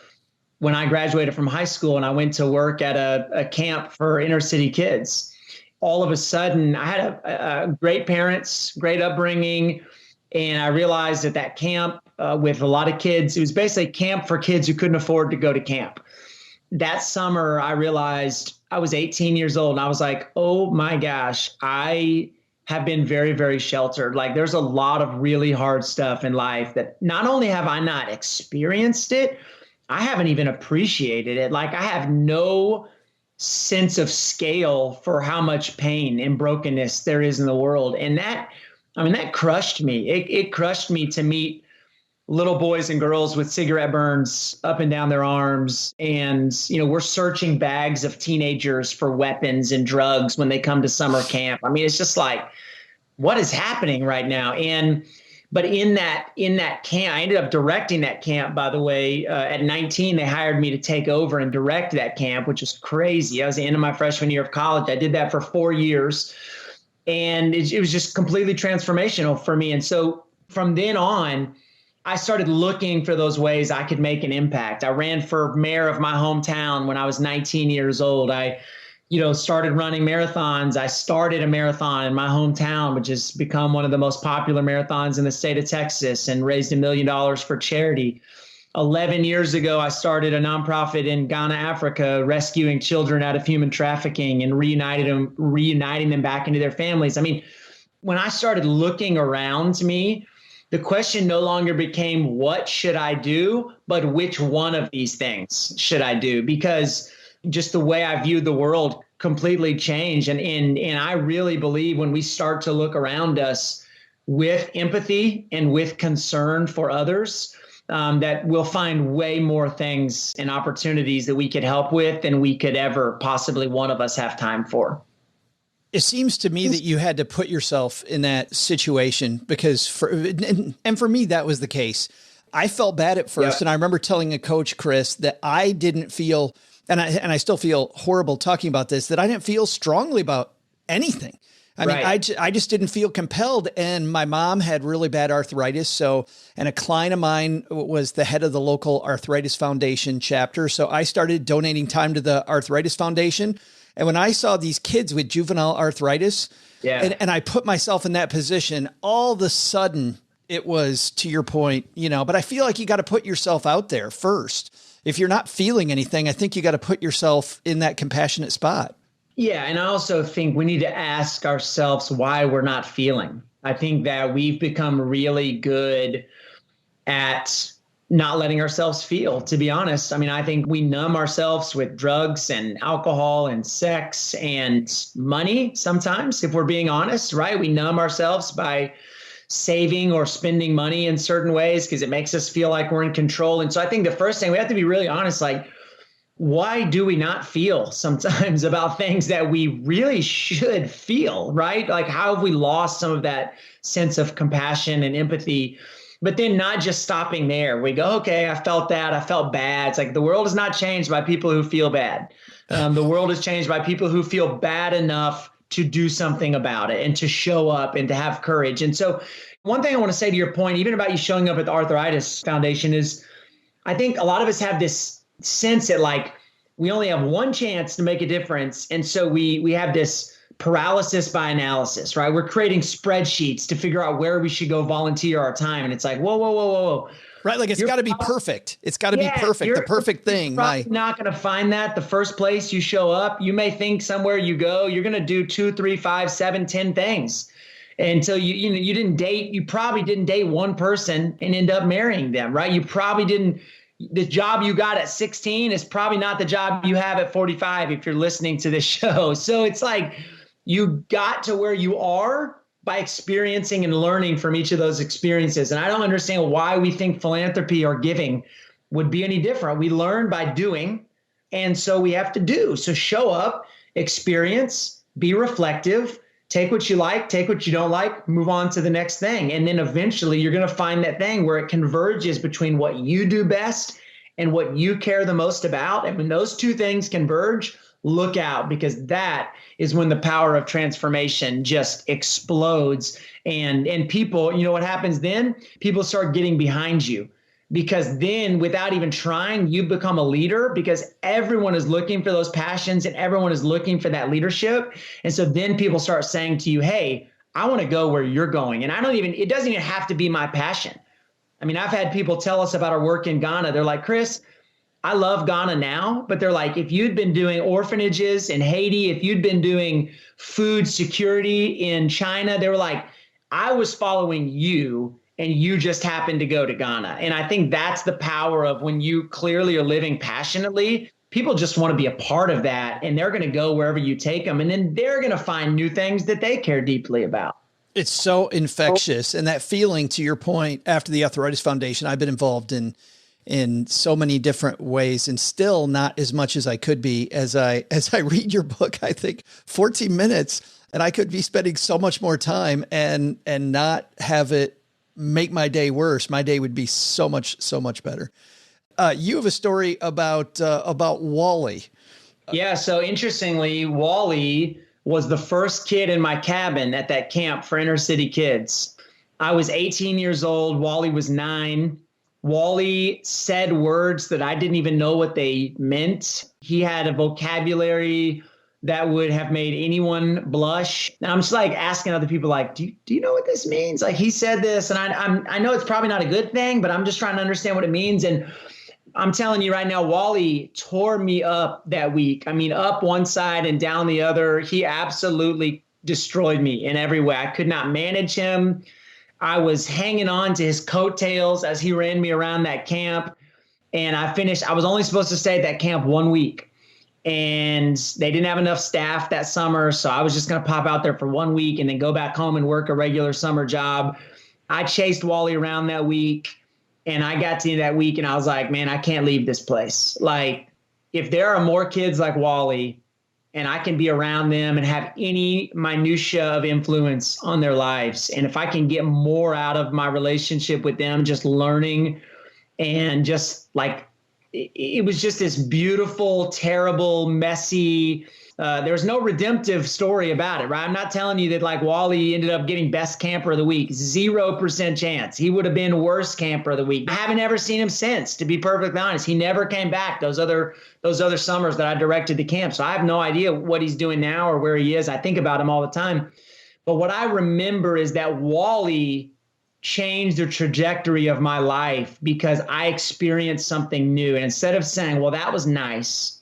when I graduated from high school and I went to work at a camp for inner city kids. All of a sudden, I had a great parents, great upbringing. And I realized at that camp with a lot of kids, it was basically camp for kids who couldn't afford to go to camp. That summer, I realized I was 18 years old and I was like, oh my gosh, I have been very, very sheltered. Like there's a lot of really hard stuff in life that not only have I not experienced it, I haven't even appreciated it. Like I have no sense of scale for how much pain and brokenness there is in the world. And that crushed me. It crushed me to meet little boys and girls with cigarette burns up and down their arms. And, we're searching bags of teenagers for weapons and drugs when they come to summer camp. I mean, it's just like, what is happening right now? But in that camp, I ended up directing that camp, by the way. At 19, they hired me to take over and direct that camp, which is crazy. I was at the end of my freshman year of college. I did that for 4 years. And it was just completely transformational for me. And so from then on, I started looking for those ways I could make an impact. I ran for mayor of my hometown when I was 19 years old. I, started running marathons. I started a marathon in my hometown, which has become one of the most popular marathons in the state of Texas, and raised $1 million for charity. 11 years ago, I started a nonprofit in Ghana, Africa, rescuing children out of human trafficking and reuniting them back into their families. I mean, when I started looking around me, the question no longer became, what should I do, but which one of these things should I do? Because just the way I viewed the world completely changed. And I really believe when we start to look around us with empathy and with concern for others, that we'll find way more things and opportunities that we could help with than we could ever possibly one of us have time for. It seems to me that you had to put yourself in that situation because for me, that was the case. I felt bad at first. Yep. And I remember telling a coach, Chris, that I didn't feel, and I still feel horrible talking about this, that I didn't feel strongly about anything. I mean, I just didn't feel compelled. And my mom had really bad arthritis. And a client of mine was the head of the local arthritis foundation chapter. So I started donating time to the arthritis foundation. And when I saw these kids with juvenile arthritis, and I put myself in that position, all of a sudden it was, to your point, but I feel like you got to put yourself out there first. If you're not feeling anything, I think you got to put yourself in that compassionate spot. Yeah. And I also think we need to ask ourselves why we're not feeling. I think that we've become really good at not letting ourselves feel, to be honest. I mean, I think we numb ourselves with drugs and alcohol and sex and money sometimes, if we're being honest, right? We numb ourselves by saving or spending money in certain ways because it makes us feel like we're in control. And so I think the first thing we have to be really honest, like, why do we not feel sometimes about things that we really should feel, right? Like, how have we lost some of that sense of compassion and empathy? But then not just stopping there. We go, okay, I felt that. I felt bad. It's like the world is not changed by people who feel bad. The world is changed by people who feel bad enough to do something about it and to show up and to have courage. And so one thing I want to say to your point, even about you showing up at the Arthritis Foundation, is I think a lot of us have this sense that like we only have one chance to make a difference. And so we have this paralysis by analysis, right? We're creating spreadsheets to figure out where we should go volunteer our time. And it's like, whoa. Right. Like it's got to be perfect. It's got to be perfect. The perfect thing. You're probably not going to find that the first place you show up. You may think somewhere you go, you're going to do 2, 3, 5, 7, 10 things until you probably didn't date one person and end up marrying them, right? You probably didn't. The job you got at 16 is probably not the job you have at 45 if you're listening to this show. So it's like, you got to where you are by experiencing and learning from each of those experiences. And I don't understand why we think philanthropy or giving would be any different. We learn by doing, and so we have to do. So show up, experience, be reflective, take what you like, take what you don't like, move on to the next thing. And then eventually you're going to find that thing where it converges between what you do best and what you care the most about. And when those two things converge, look out, because that is when the power of transformation just explodes. And people, you know what happens then? People start getting behind you, because then without even trying, you become a leader, because everyone is looking for those passions and everyone is looking for that leadership. And so then people start saying to you, hey, I want to go where you're going. And it doesn't even have to be my passion. I mean, I've had people tell us about our work in Ghana. They're like, Chris, I love Ghana now, but they're like, if you'd been doing orphanages in Haiti, if you'd been doing food security in China, they were like, I was following you and you just happened to go to Ghana. And I think that's the power of when you clearly are living passionately, people just want to be a part of that, and they're going to go wherever you take them. And then they're going to find new things that they care deeply about. It's so infectious. And that feeling, to your point, after the Arthritis Foundation, I've been involved in so many different ways, and still not as much as I could be. As I read your book, I think 14 minutes, and I could be spending so much more time and not have it make my day worse. My day would be so much better. You have a story about Wally. Yeah. So interestingly, Wally was the first kid in my cabin at that camp for inner city kids. I was 18 years old. Wally was 9. Wally said words that I didn't even know what they meant. He had a vocabulary that would have made anyone blush. And I'm just like asking other people, like, do you know what this means? Like, he said this, and I know it's probably not a good thing, but I'm just trying to understand what it means. And I'm telling you right now, Wally tore me up that week. I mean, up one side and down the other. He absolutely destroyed me in every way. I could not manage him. I was hanging on to his coattails as he ran me around that camp. And I was only supposed to stay at that camp 1 week. And they didn't have enough staff that summer. So I was just going to pop out there for 1 week and then go back home and work a regular summer job. I chased Wally around that week, and I got to that week and I was like, man, I can't leave this place. Like, if there are more kids like Wally and I can be around them and have any minutia of influence on their lives, and if I can get more out of my relationship with them, just learning, and just like, it was just this beautiful, terrible, messy, there's no redemptive story about it, right? I'm not telling you that like Wally ended up getting best camper of the week. 0% chance. He would have been worst camper of the week. I haven't ever seen him since, to be perfectly honest. He never came back those other summers that I directed the camp. So I have no idea what he's doing now or where he is. I think about him all the time. But what I remember is that Wally changed the trajectory of my life because I experienced something new. And instead of saying, well, that was nice,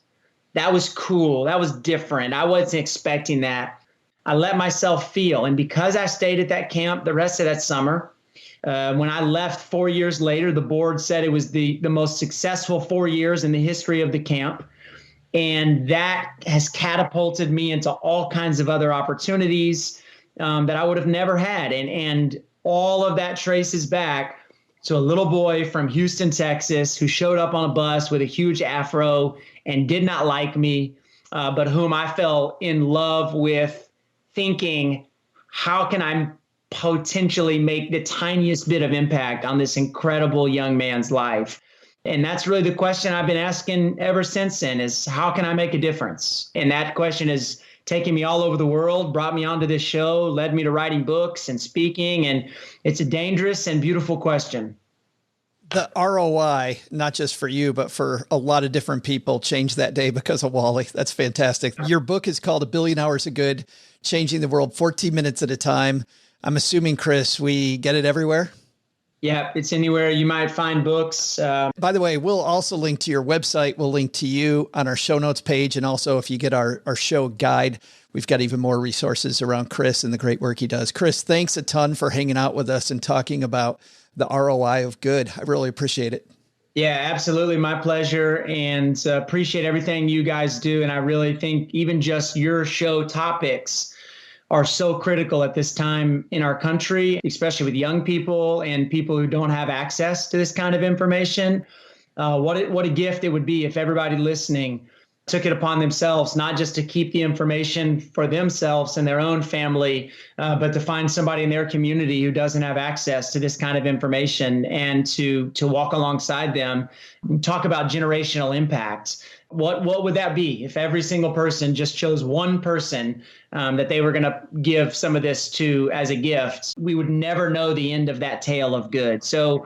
that was cool, that was different, I wasn't expecting that, I let myself feel. And because I stayed at that camp the rest of that summer, when I left 4 years later, the board said it was the most successful 4 years in the history of the camp. And that has catapulted me into all kinds of other opportunities that I would have never had. And all of that traces back to a little boy from Houston, Texas, who showed up on a bus with a huge afro and did not like me, but whom I fell in love with, thinking, how can I potentially make the tiniest bit of impact on this incredible young man's life? And that's really the question I've been asking ever since then, is how can I make a difference? And that question has taken me all over the world, brought me onto this show, led me to writing books and speaking. And it's a dangerous and beautiful question. The ROI, not just for you, but for a lot of different people, changed that day because of Wally. That's fantastic. Your book is called 1 Billion Hours of Good, Changing the World 14 Minutes at a Time. I'm assuming, Chris, we get it everywhere? Yeah, it's anywhere you might find books. By the way, we'll also link to your website. We'll link to you on our show notes page. And also, if you get our show guide, we've got even more resources around Chris and the great work he does. Chris, thanks a ton for hanging out with us and talking about the ROI of good. I really appreciate it. Yeah, absolutely. My pleasure. And appreciate everything you guys do. And I really think even just your show topics are so critical at this time in our country, especially with young people and people who don't have access to this kind of information. What a gift it would be if everybody listening took it upon themselves, not just to keep the information for themselves and their own family, but to find somebody in their community who doesn't have access to this kind of information and to walk alongside them. Talk about generational impact. What would that be if every single person just chose one person that they were going to give some of this to as a gift? We would never know the end of that tale of good. So,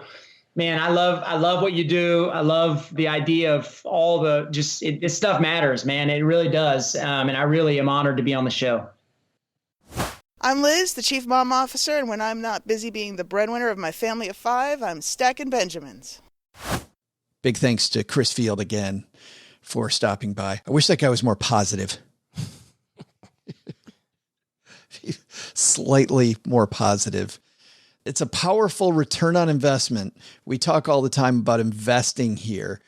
man, I love what you do. I love the idea of all this stuff matters, man. It really does. And I really am honored to be on the show. I'm Liz, the Chief Mom Officer, and when I'm not busy being the breadwinner of my family of 5, I'm stacking Benjamins. Big thanks to Chris Field again for stopping by. I wish that guy was more positive. Slightly more positive. It's a powerful return on investment. We talk all the time about investing here.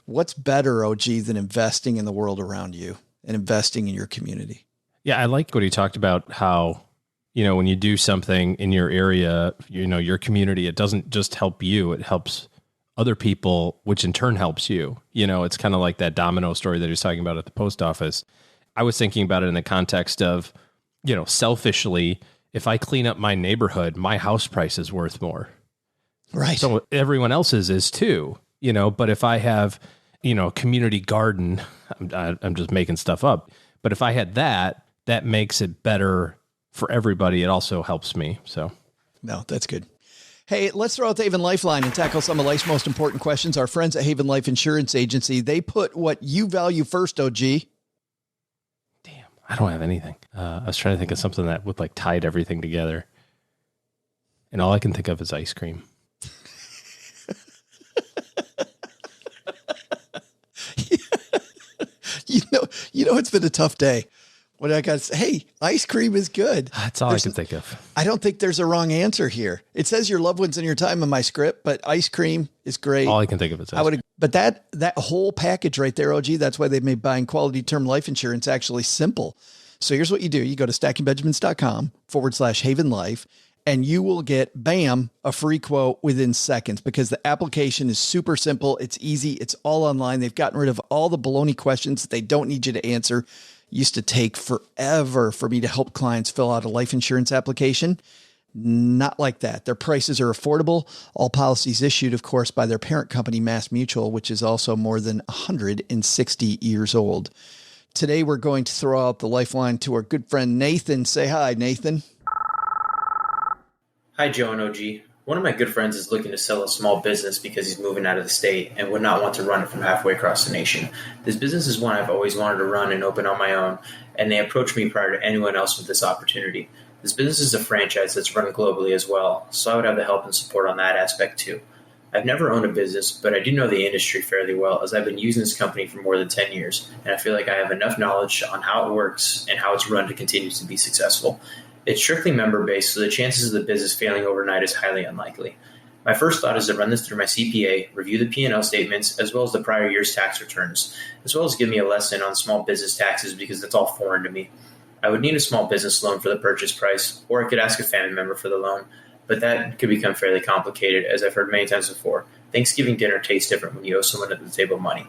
What's better, OG, than investing in the world around you and investing in your community? Yeah, I like what he talked about, how, when you do something in your area, your community, it doesn't just help you, it helps other people, which in turn helps you. It's kind of like that domino story that he was talking about at the post office. I was thinking about it in the context of, selfishly, if I clean up my neighborhood, my house price is worth more. Right. So everyone else's is too, but if I have, a community garden, I'm just making stuff up. But if I had that makes it better for everybody. It also helps me. So. No, that's good. Hey, let's throw out the Haven Lifeline and tackle some of life's most important questions. Our friends at Haven Life Insurance Agency, they put what you value first, OG. Damn, I don't have anything. I was trying to think of something that would tied everything together. And all I can think of is ice cream. It's been a tough day. What I got to say, hey, ice cream is good. That's all I can think of. I don't think there's a wrong answer here. It says your loved ones in your time in my script, but ice cream is great. All I can think of is ice cream. But that whole package right there, OG, that's why they've made buying quality term life insurance actually simple. So here's what you do. You go to stackingbenjamins.com/Haven Life, and you will get, bam, a free quote within seconds because the application is super simple. It's easy. It's all online. They've gotten rid of all the baloney questions that they don't need you to answer. Used to take forever for me to help clients fill out a life insurance application. Not like that. Their prices are affordable. All policies issued, of course, by their parent company, Mass Mutual, which is also more than 160 years old. Today, we're going to throw out the lifeline to our good friend, Nathan. Say hi, Nathan. Hi, Joe and OG. One of my good friends is looking to sell a small business because he's moving out of the state and would not want to run it from halfway across the nation. This business is one I've always wanted to run and open on my own, and they approached me prior to anyone else with this opportunity. This business is a franchise that's run globally as well, so I would have the help and support on that aspect too. I've never owned a business, but I do know the industry fairly well as I've been using this company for more than 10 years, and I feel like I have enough knowledge on how it works and how it's run to continue to be successful. It's strictly member-based, so the chances of the business failing overnight is highly unlikely. My first thought is to run this through my CPA, review the P&L statements, as well as the prior year's tax returns, as well as give me a lesson on small business taxes because that's all foreign to me. I would need a small business loan for the purchase price, or I could ask a family member for the loan, but that could become fairly complicated, as I've heard many times before. Thanksgiving dinner tastes different when you owe someone at the table money.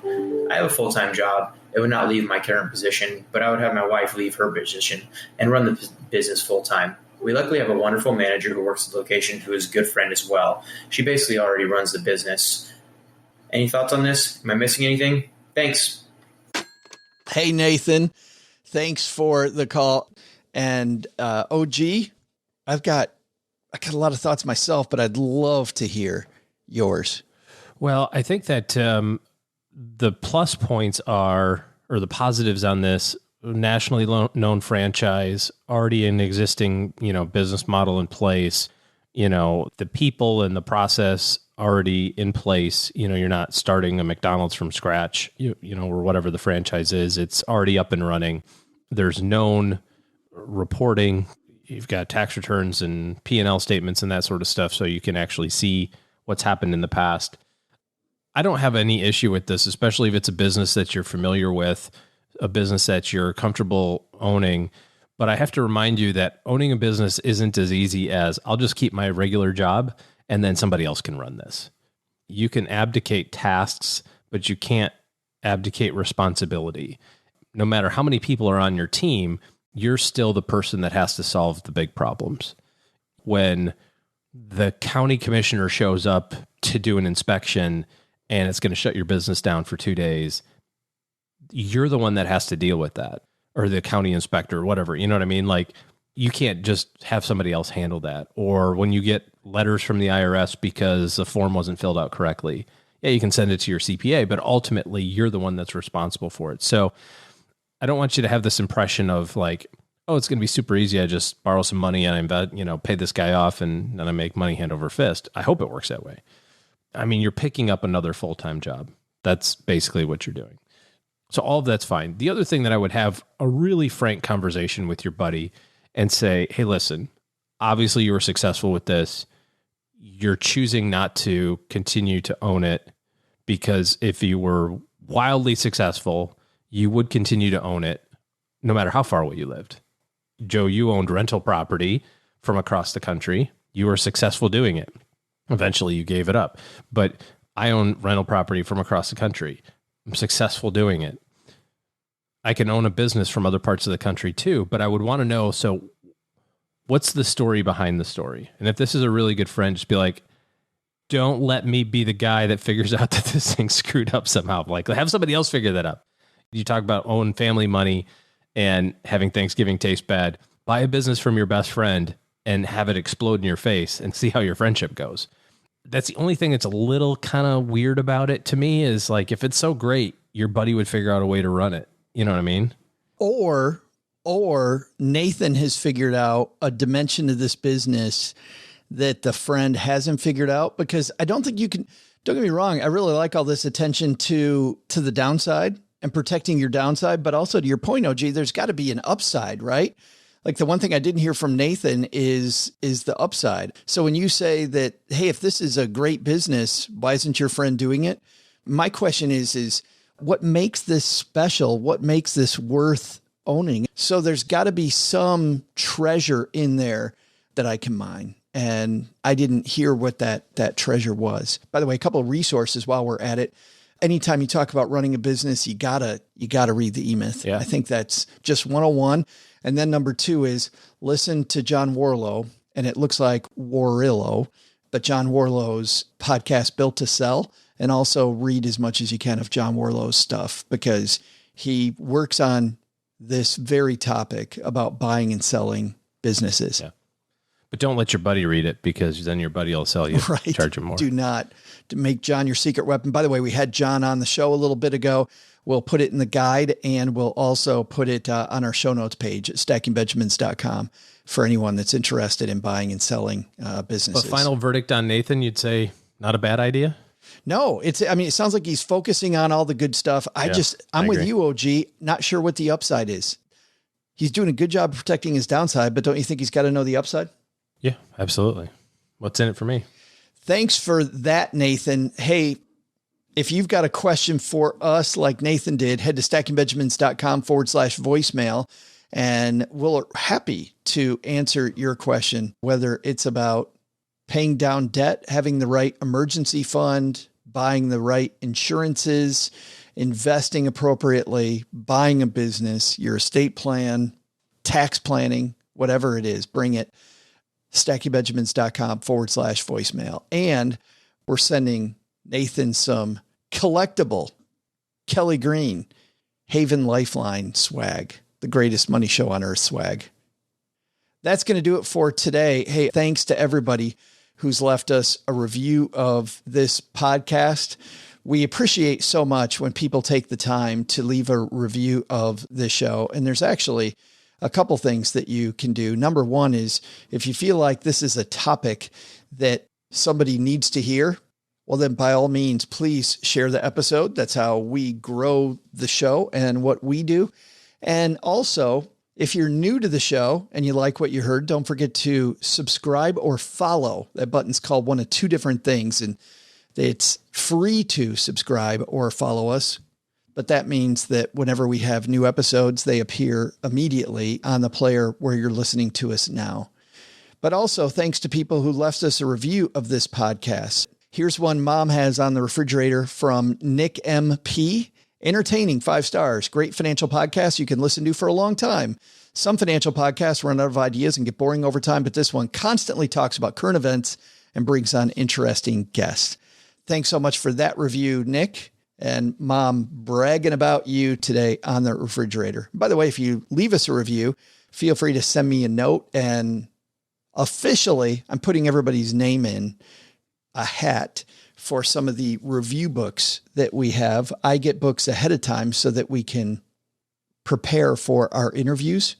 I have a full-time job. It would not leave my current position, but I would have my wife leave her position and run the business full-time. We luckily have a wonderful manager who works at the location who is a good friend as well. She basically already runs the business. Any thoughts on this? Am I missing anything? Thanks. Hey, Nathan. Thanks for the call. And OG, I got a lot of thoughts myself, but I'd love to hear yours. Well, I think that the plus points are, or the positives on this, nationally known franchise, already an existing, business model in place, the people and the process already in place. You're not starting a McDonald's from scratch, or whatever the franchise is. It's already up and running. There's known reporting. You've got tax returns and P&L statements and that sort of stuff, so you can actually see what's happened in the past. I don't have any issue with this, especially if it's a business that you're familiar with, a business that you're comfortable owning. But I have to remind you that owning a business isn't as easy as I'll just keep my regular job and then somebody else can run this. You can abdicate tasks, but you can't abdicate responsibility. No matter how many people are on your team, you're still the person that has to solve the big problems. When the county commissioner shows up to do an inspection and it's going to shut your business down for 2 days, you're the one that has to deal with that, or the county inspector or whatever. You know what I mean? Like, you can't just have somebody else handle that. Or when you get letters from the IRS because the form wasn't filled out correctly, yeah, you can send it to your CPA, but ultimately you're the one that's responsible for it. So I don't want you to have this impression of like, oh, it's going to be super easy. I just borrow some money and I invest, pay this guy off and then I make money hand over fist. I hope it works that way. I mean, you're picking up another full-time job. That's basically what you're doing. So all of that's fine. The other thing that I would have a really frank conversation with your buddy and say, hey, listen, obviously you were successful with this. You're choosing not to continue to own it because if you were wildly successful, you would continue to own it no matter how far away you lived. Joe, you owned rental property from across the country. You were successful doing it. Eventually you gave it up. But I own rental property from across the country. I'm successful doing it. I can own a business from other parts of the country too, but I would want to know, so what's the story behind the story? And if this is a really good friend, just be like, don't let me be the guy that figures out that this thing's screwed up somehow. Like, have somebody else figure that out. You talk about owing family money and having Thanksgiving taste bad. Buy a business from your best friend and have it explode in your face and see how your friendship goes. That's the only thing that's a little kind of weird about it to me, is like, if it's so great, your buddy would figure out a way to run it. You know what I mean? Or Nathan has figured out a dimension of this business that the friend hasn't figured out, because I don't think you can, don't get me wrong. I really like all this attention to the downside and protecting your downside, but also to your point, OG, there's got to be an upside, right? Like, the one thing I didn't hear from Nathan is the upside. So when you say that, hey, if this is a great business, why isn't your friend doing it? My question is what makes this special? What makes this worth owning? So there's got to be some treasure in there that I can mine. And I didn't hear what that treasure was. By the way, a couple of resources while we're at it. Anytime you talk about running a business, you gotta read the E-Myth. Yeah. I think that's just 101. And then number 2 is listen to John Warlow, and it looks like Warillo, but John Warlow's podcast Built to Sell, and also read as much as you can of John Warlow's stuff, because he works on this very topic about buying and selling businesses. Yeah. But don't let your buddy read it, because then your buddy will sell you, right. Charge him more. Do not make John your secret weapon. By the way, we had John on the show a little bit ago. We'll put it in the guide, and we'll also put it on our show notes page at stackingbenjamins.com for anyone that's interested in buying and selling businesses. But final verdict on Nathan, you'd say not a bad idea? No, it sounds like he's focusing on all the good stuff. I'm with you, OG. Not sure what the upside is. He's doing a good job of protecting his downside, but don't you think he's got to know the upside? Yeah, absolutely. What's in it for me? Thanks for that, Nathan. Hey, if you've got a question for us like Nathan did, head to stackingbenjamins.com/voicemail, and we're happy to answer your question, whether it's about paying down debt, having the right emergency fund, buying the right insurances, investing appropriately, buying a business, your estate plan, tax planning, whatever it is, bring it. stackingbenjamins.com/voicemail. And we're sending Nathan some collectible Kelly Green Haven Lifeline swag, the greatest money show on earth swag. That's going to do it for today. Hey, thanks to everybody who's left us a review of this podcast. We appreciate so much when people take the time to leave a review of this show. And there's actually a couple things that you can do. Number one is, if you feel like this is a topic that somebody needs to hear, well, then by all means, please share the episode. That's how we grow the show and what we do. And also, if you're new to the show and you like what you heard, don't forget to subscribe or follow. That button's called one of 2 different things, and it's free to subscribe or follow us. But that means that whenever we have new episodes, they appear immediately on the player where you're listening to us now. But also, thanks to people who left us a review of this podcast. Here's one Mom has on the refrigerator from Nick MP. Entertaining, 5 stars, great financial podcasts you can listen to for a long time. Some financial podcasts run out of ideas and get boring over time, but this one constantly talks about current events and brings on interesting guests. Thanks so much for that review, Nick. And Mom bragging about you today on the refrigerator. By the way, if you leave us a review, feel free to send me a note. And officially, I'm putting everybody's name in a hat for some of the review books that we have. I get books ahead of time so that we can prepare for our interviews.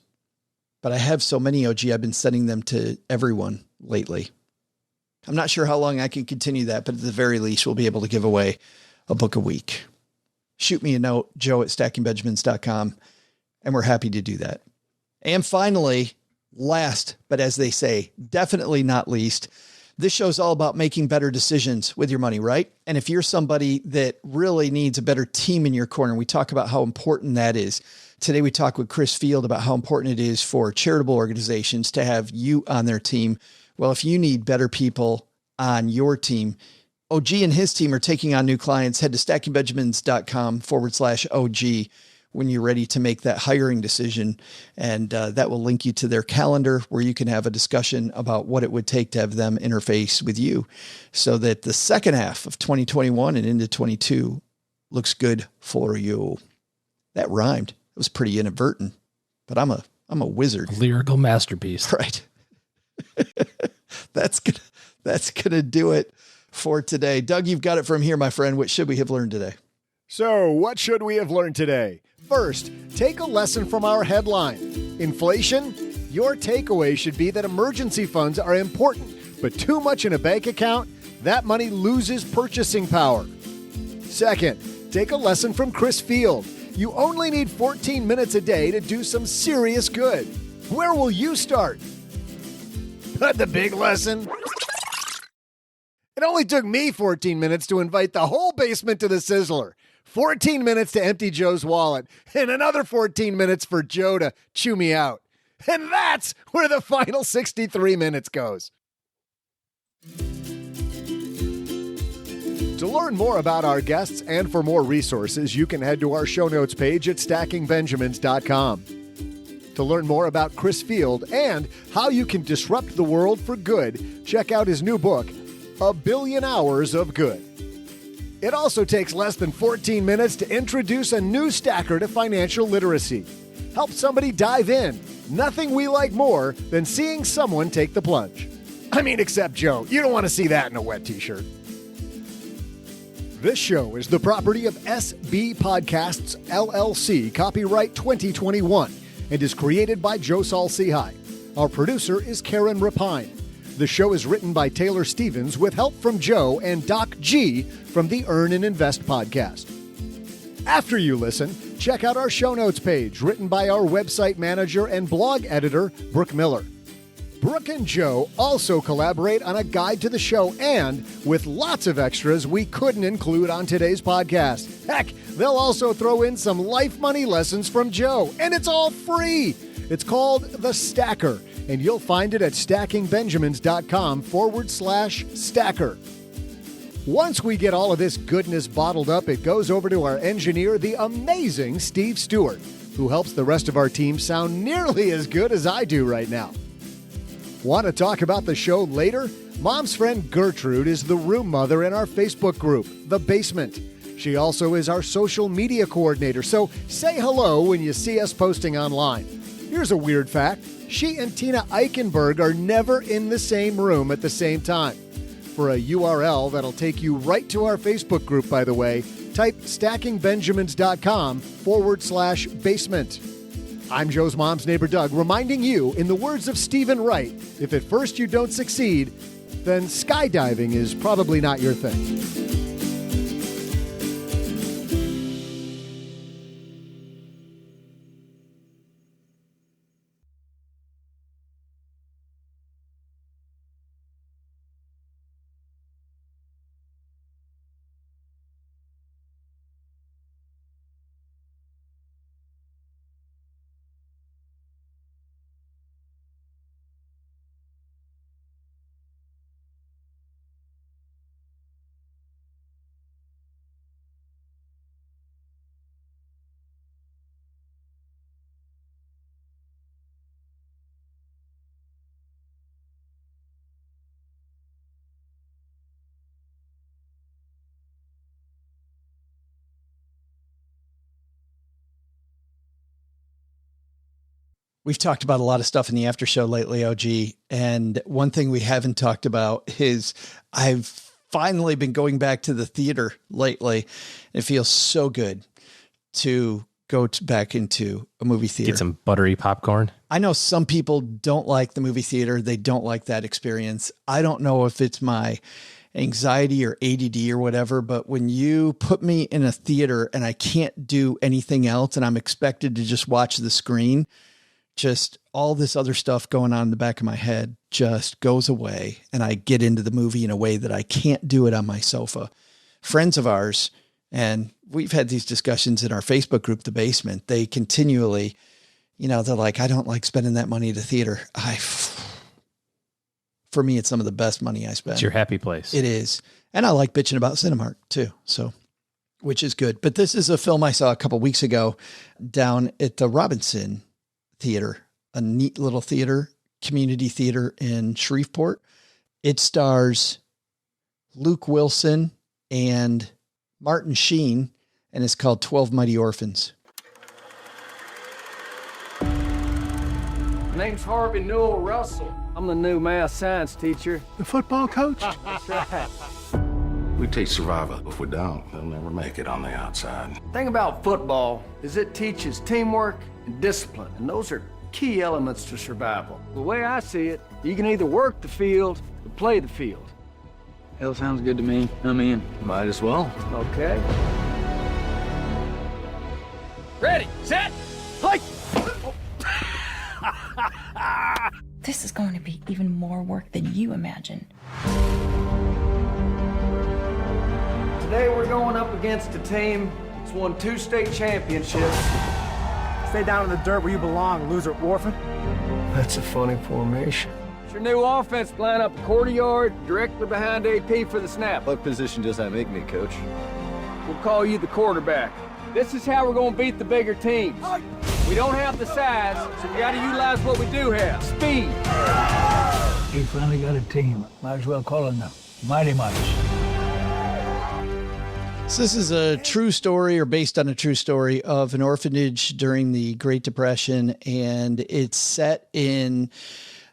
But I have so many, OG, I've been sending them to everyone lately. I'm not sure how long I can continue that, but at the very least, we'll be able to give away a book a week. Shoot me a note, joe@stackingbenjamins.com, and we're happy to do that. And finally, last, but as they say, definitely not least, this show's all about making better decisions with your money, right? And if you're somebody that really needs a better team in your corner, we talk about how important that is. Today, we talk with Chris Field about how important it is for charitable organizations to have you on their team. Well, if you need better people on your team, OG and his team are taking on new clients. Head to stackingbenjamins.com/OG when you're ready to make that hiring decision. And that will link you to their calendar where you can have a discussion about what it would take to have them interface with you so that the second half of 2021 and into 22 looks good for you. That rhymed. It was pretty inadvertent, but I'm a wizard. Lyrical masterpiece. Right. That's gonna do it for today. Doug, you've got it from here, my friend. What should we have learned today? So, what should we have learned today? First, take a lesson from our headline. Inflation? Your takeaway should be that emergency funds are important, but too much in a bank account, that money loses purchasing power. Second, take a lesson from Chris Field. You only need 14 minutes a day to do some serious good. Where will you start? But the big lesson? It only took me 14 minutes to invite the whole basement to the Sizzler. 14 minutes to empty Joe's wallet, and another 14 minutes for Joe to chew me out. And that's where the final 63 minutes goes. To learn more about our guests and for more resources, you can head to our show notes page at stackingbenjamins.com. To learn more about Chris Field and how you can disrupt the world for good, check out his new book, A Billion Hours of Good. It also takes less than 14 minutes to introduce a new stacker to financial literacy. Help somebody dive in. Nothing we like more than seeing someone take the plunge. I mean, except Joe. You don't want to see that in a wet t-shirt. This show is the property of SB Podcasts, LLC, copyright 2021, and is created by Joe Saul-Sehy. Our producer is Karen Rapine. The show is written by Taylor Stevens with help from Joe and Doc G from the Earn and Invest podcast. After you listen, check out our show notes page written by our website manager and blog editor, Brooke Miller. Brooke and Joe also collaborate on a guide to the show and with lots of extras we couldn't include on today's podcast. Heck, they'll also throw in some life money lessons from Joe, and it's all free. It's called The Stacker, and you'll find it at stackingbenjamins.com/stacker. Once we get all of this goodness bottled up, it goes over to our engineer, the amazing Steve Stewart, who helps the rest of our team sound nearly as good as I do right now. Want to talk about the show later? Mom's friend Gertrude is the room mother in our Facebook group, The Basement. She also is our social media coordinator, so say hello when you see us posting online. Here's a weird fact. She and Tina Eichenberg are never in the same room at the same time. For a URL that'll take you right to our Facebook group, by the way, type stackingbenjamins.com/basement. I'm Joe's mom's neighbor, Doug, reminding you, in the words of Stephen Wright, if at first you don't succeed, then skydiving is probably not your thing. We've talked about a lot of stuff in the after show lately, OG. And one thing we haven't talked about is I've finally been going back to the theater lately. It feels so good to go back into a movie theater. Get some buttery popcorn. I know some people don't like the movie theater. They don't like that experience. I don't know if it's my anxiety or ADD or whatever, but when you put me in a theater and I can't do anything else and I'm expected to just watch the screen, just all this other stuff going on in the back of my head just goes away. And I get into the movie in a way that I can't do it on my sofa. Friends of ours, and we've had these discussions in our Facebook group, The Basement, they continually, they're like, I don't like spending that money at a theater. For me, it's some of the best money I spend. It's your happy place. It is. And I like bitching about Cinemark too. So, which is good. But this is a film I saw a couple weeks ago down at the Robinson Theater, a neat little theater, community theater in Shreveport. It stars Luke Wilson and Martin Sheen, and it's called 12 Mighty Orphans. My name's Harvey Newell Russell. I'm the new math science teacher. The football coach? That's right. We teach survival. If we don't, they'll never make it on the outside. The thing about football is it teaches teamwork and discipline, and those are key elements to survival. The way I see it, you can either work the field or play the field. Hell, sounds good to me. I'm in. Might as well. Okay. Ready, set, play! This is going to be even more work than you imagine. Today we're going up against a team that's won 2 state championships. Stay down in the dirt where you belong, loser orphan. That's a funny formation. It's your new offense. Line up courtyard, directly behind AP for the snap. What position does that make me, Coach? We'll call you the quarterback. This is how we're going to beat the bigger teams. We don't have the size, so we got to utilize what we do have. Speed. He finally got a team. Might as well call it the Mighty Mice. So this is a true story, or based on a true story, of an orphanage during the Great Depression, and it's set in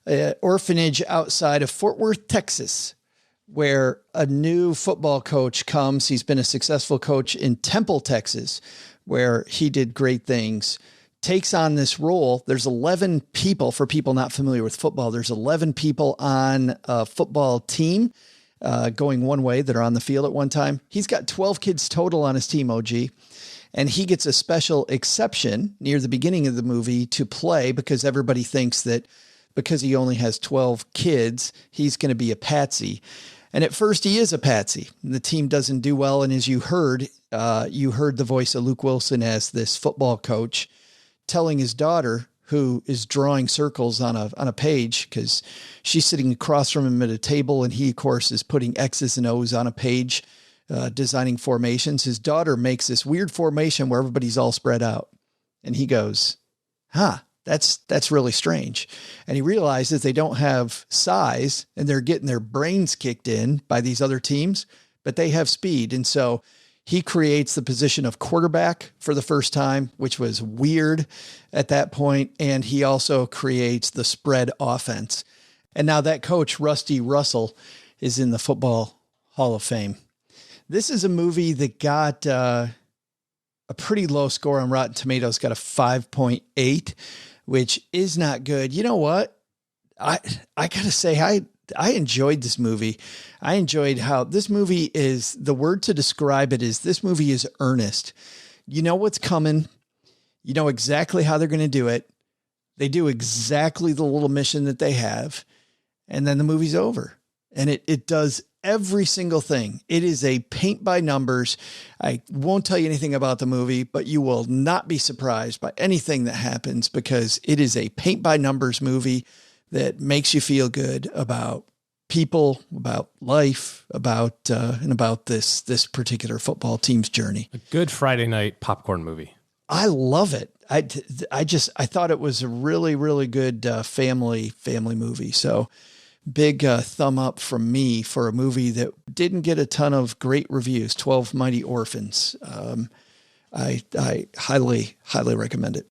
an orphanage outside of Fort Worth, Texas, where a new football coach comes. He's been a successful coach in Temple, Texas, where he did great things, takes on this role. There's 11 people, for people not familiar with football, there's 11 people on a football team going one way that are on the field at one time. He's got 12 kids total on his team, OG, and he gets a special exception near the beginning of the movie to play because everybody thinks that because he only has 12 kids, he's going to be a patsy. And at first he is a patsy. The team doesn't do well. And as you heard the voice of Luke Wilson as this football coach telling his daughter, who is drawing circles on a page because she's sitting across from him at a table. And he, of course, is putting X's and O's on a page, designing formations. His daughter makes this weird formation where everybody's all spread out. And he goes, that's really strange. And he realizes they don't have size and they're getting their brains kicked in by these other teams, but they have speed. And so he creates the position of quarterback for the first time, which was weird at that point. And he also creates the spread offense. And now that coach, Rusty Russell, is in the Football Hall of Fame. This is a movie that got a pretty low score on Rotten Tomatoes, got a 5.8, which is not good. You know what? I got to say, I enjoyed this movie. I enjoyed how this movie is, the word to describe it is, this movie is earnest. You know what's coming. You know exactly how they're going to do it. They do exactly the little mission that they have. And then the movie's over. And it does every single thing. It is a paint by numbers. I won't tell you anything about the movie, but you will not be surprised by anything that happens because it is a paint by numbers movie that makes you feel good about people, about life, about this particular football team's journey. A good Friday night popcorn movie. I love it. I thought it was a really, really good family movie. So big thumb up from me for a movie that didn't get a ton of great reviews, 12 Mighty Orphans. I highly, highly recommend it.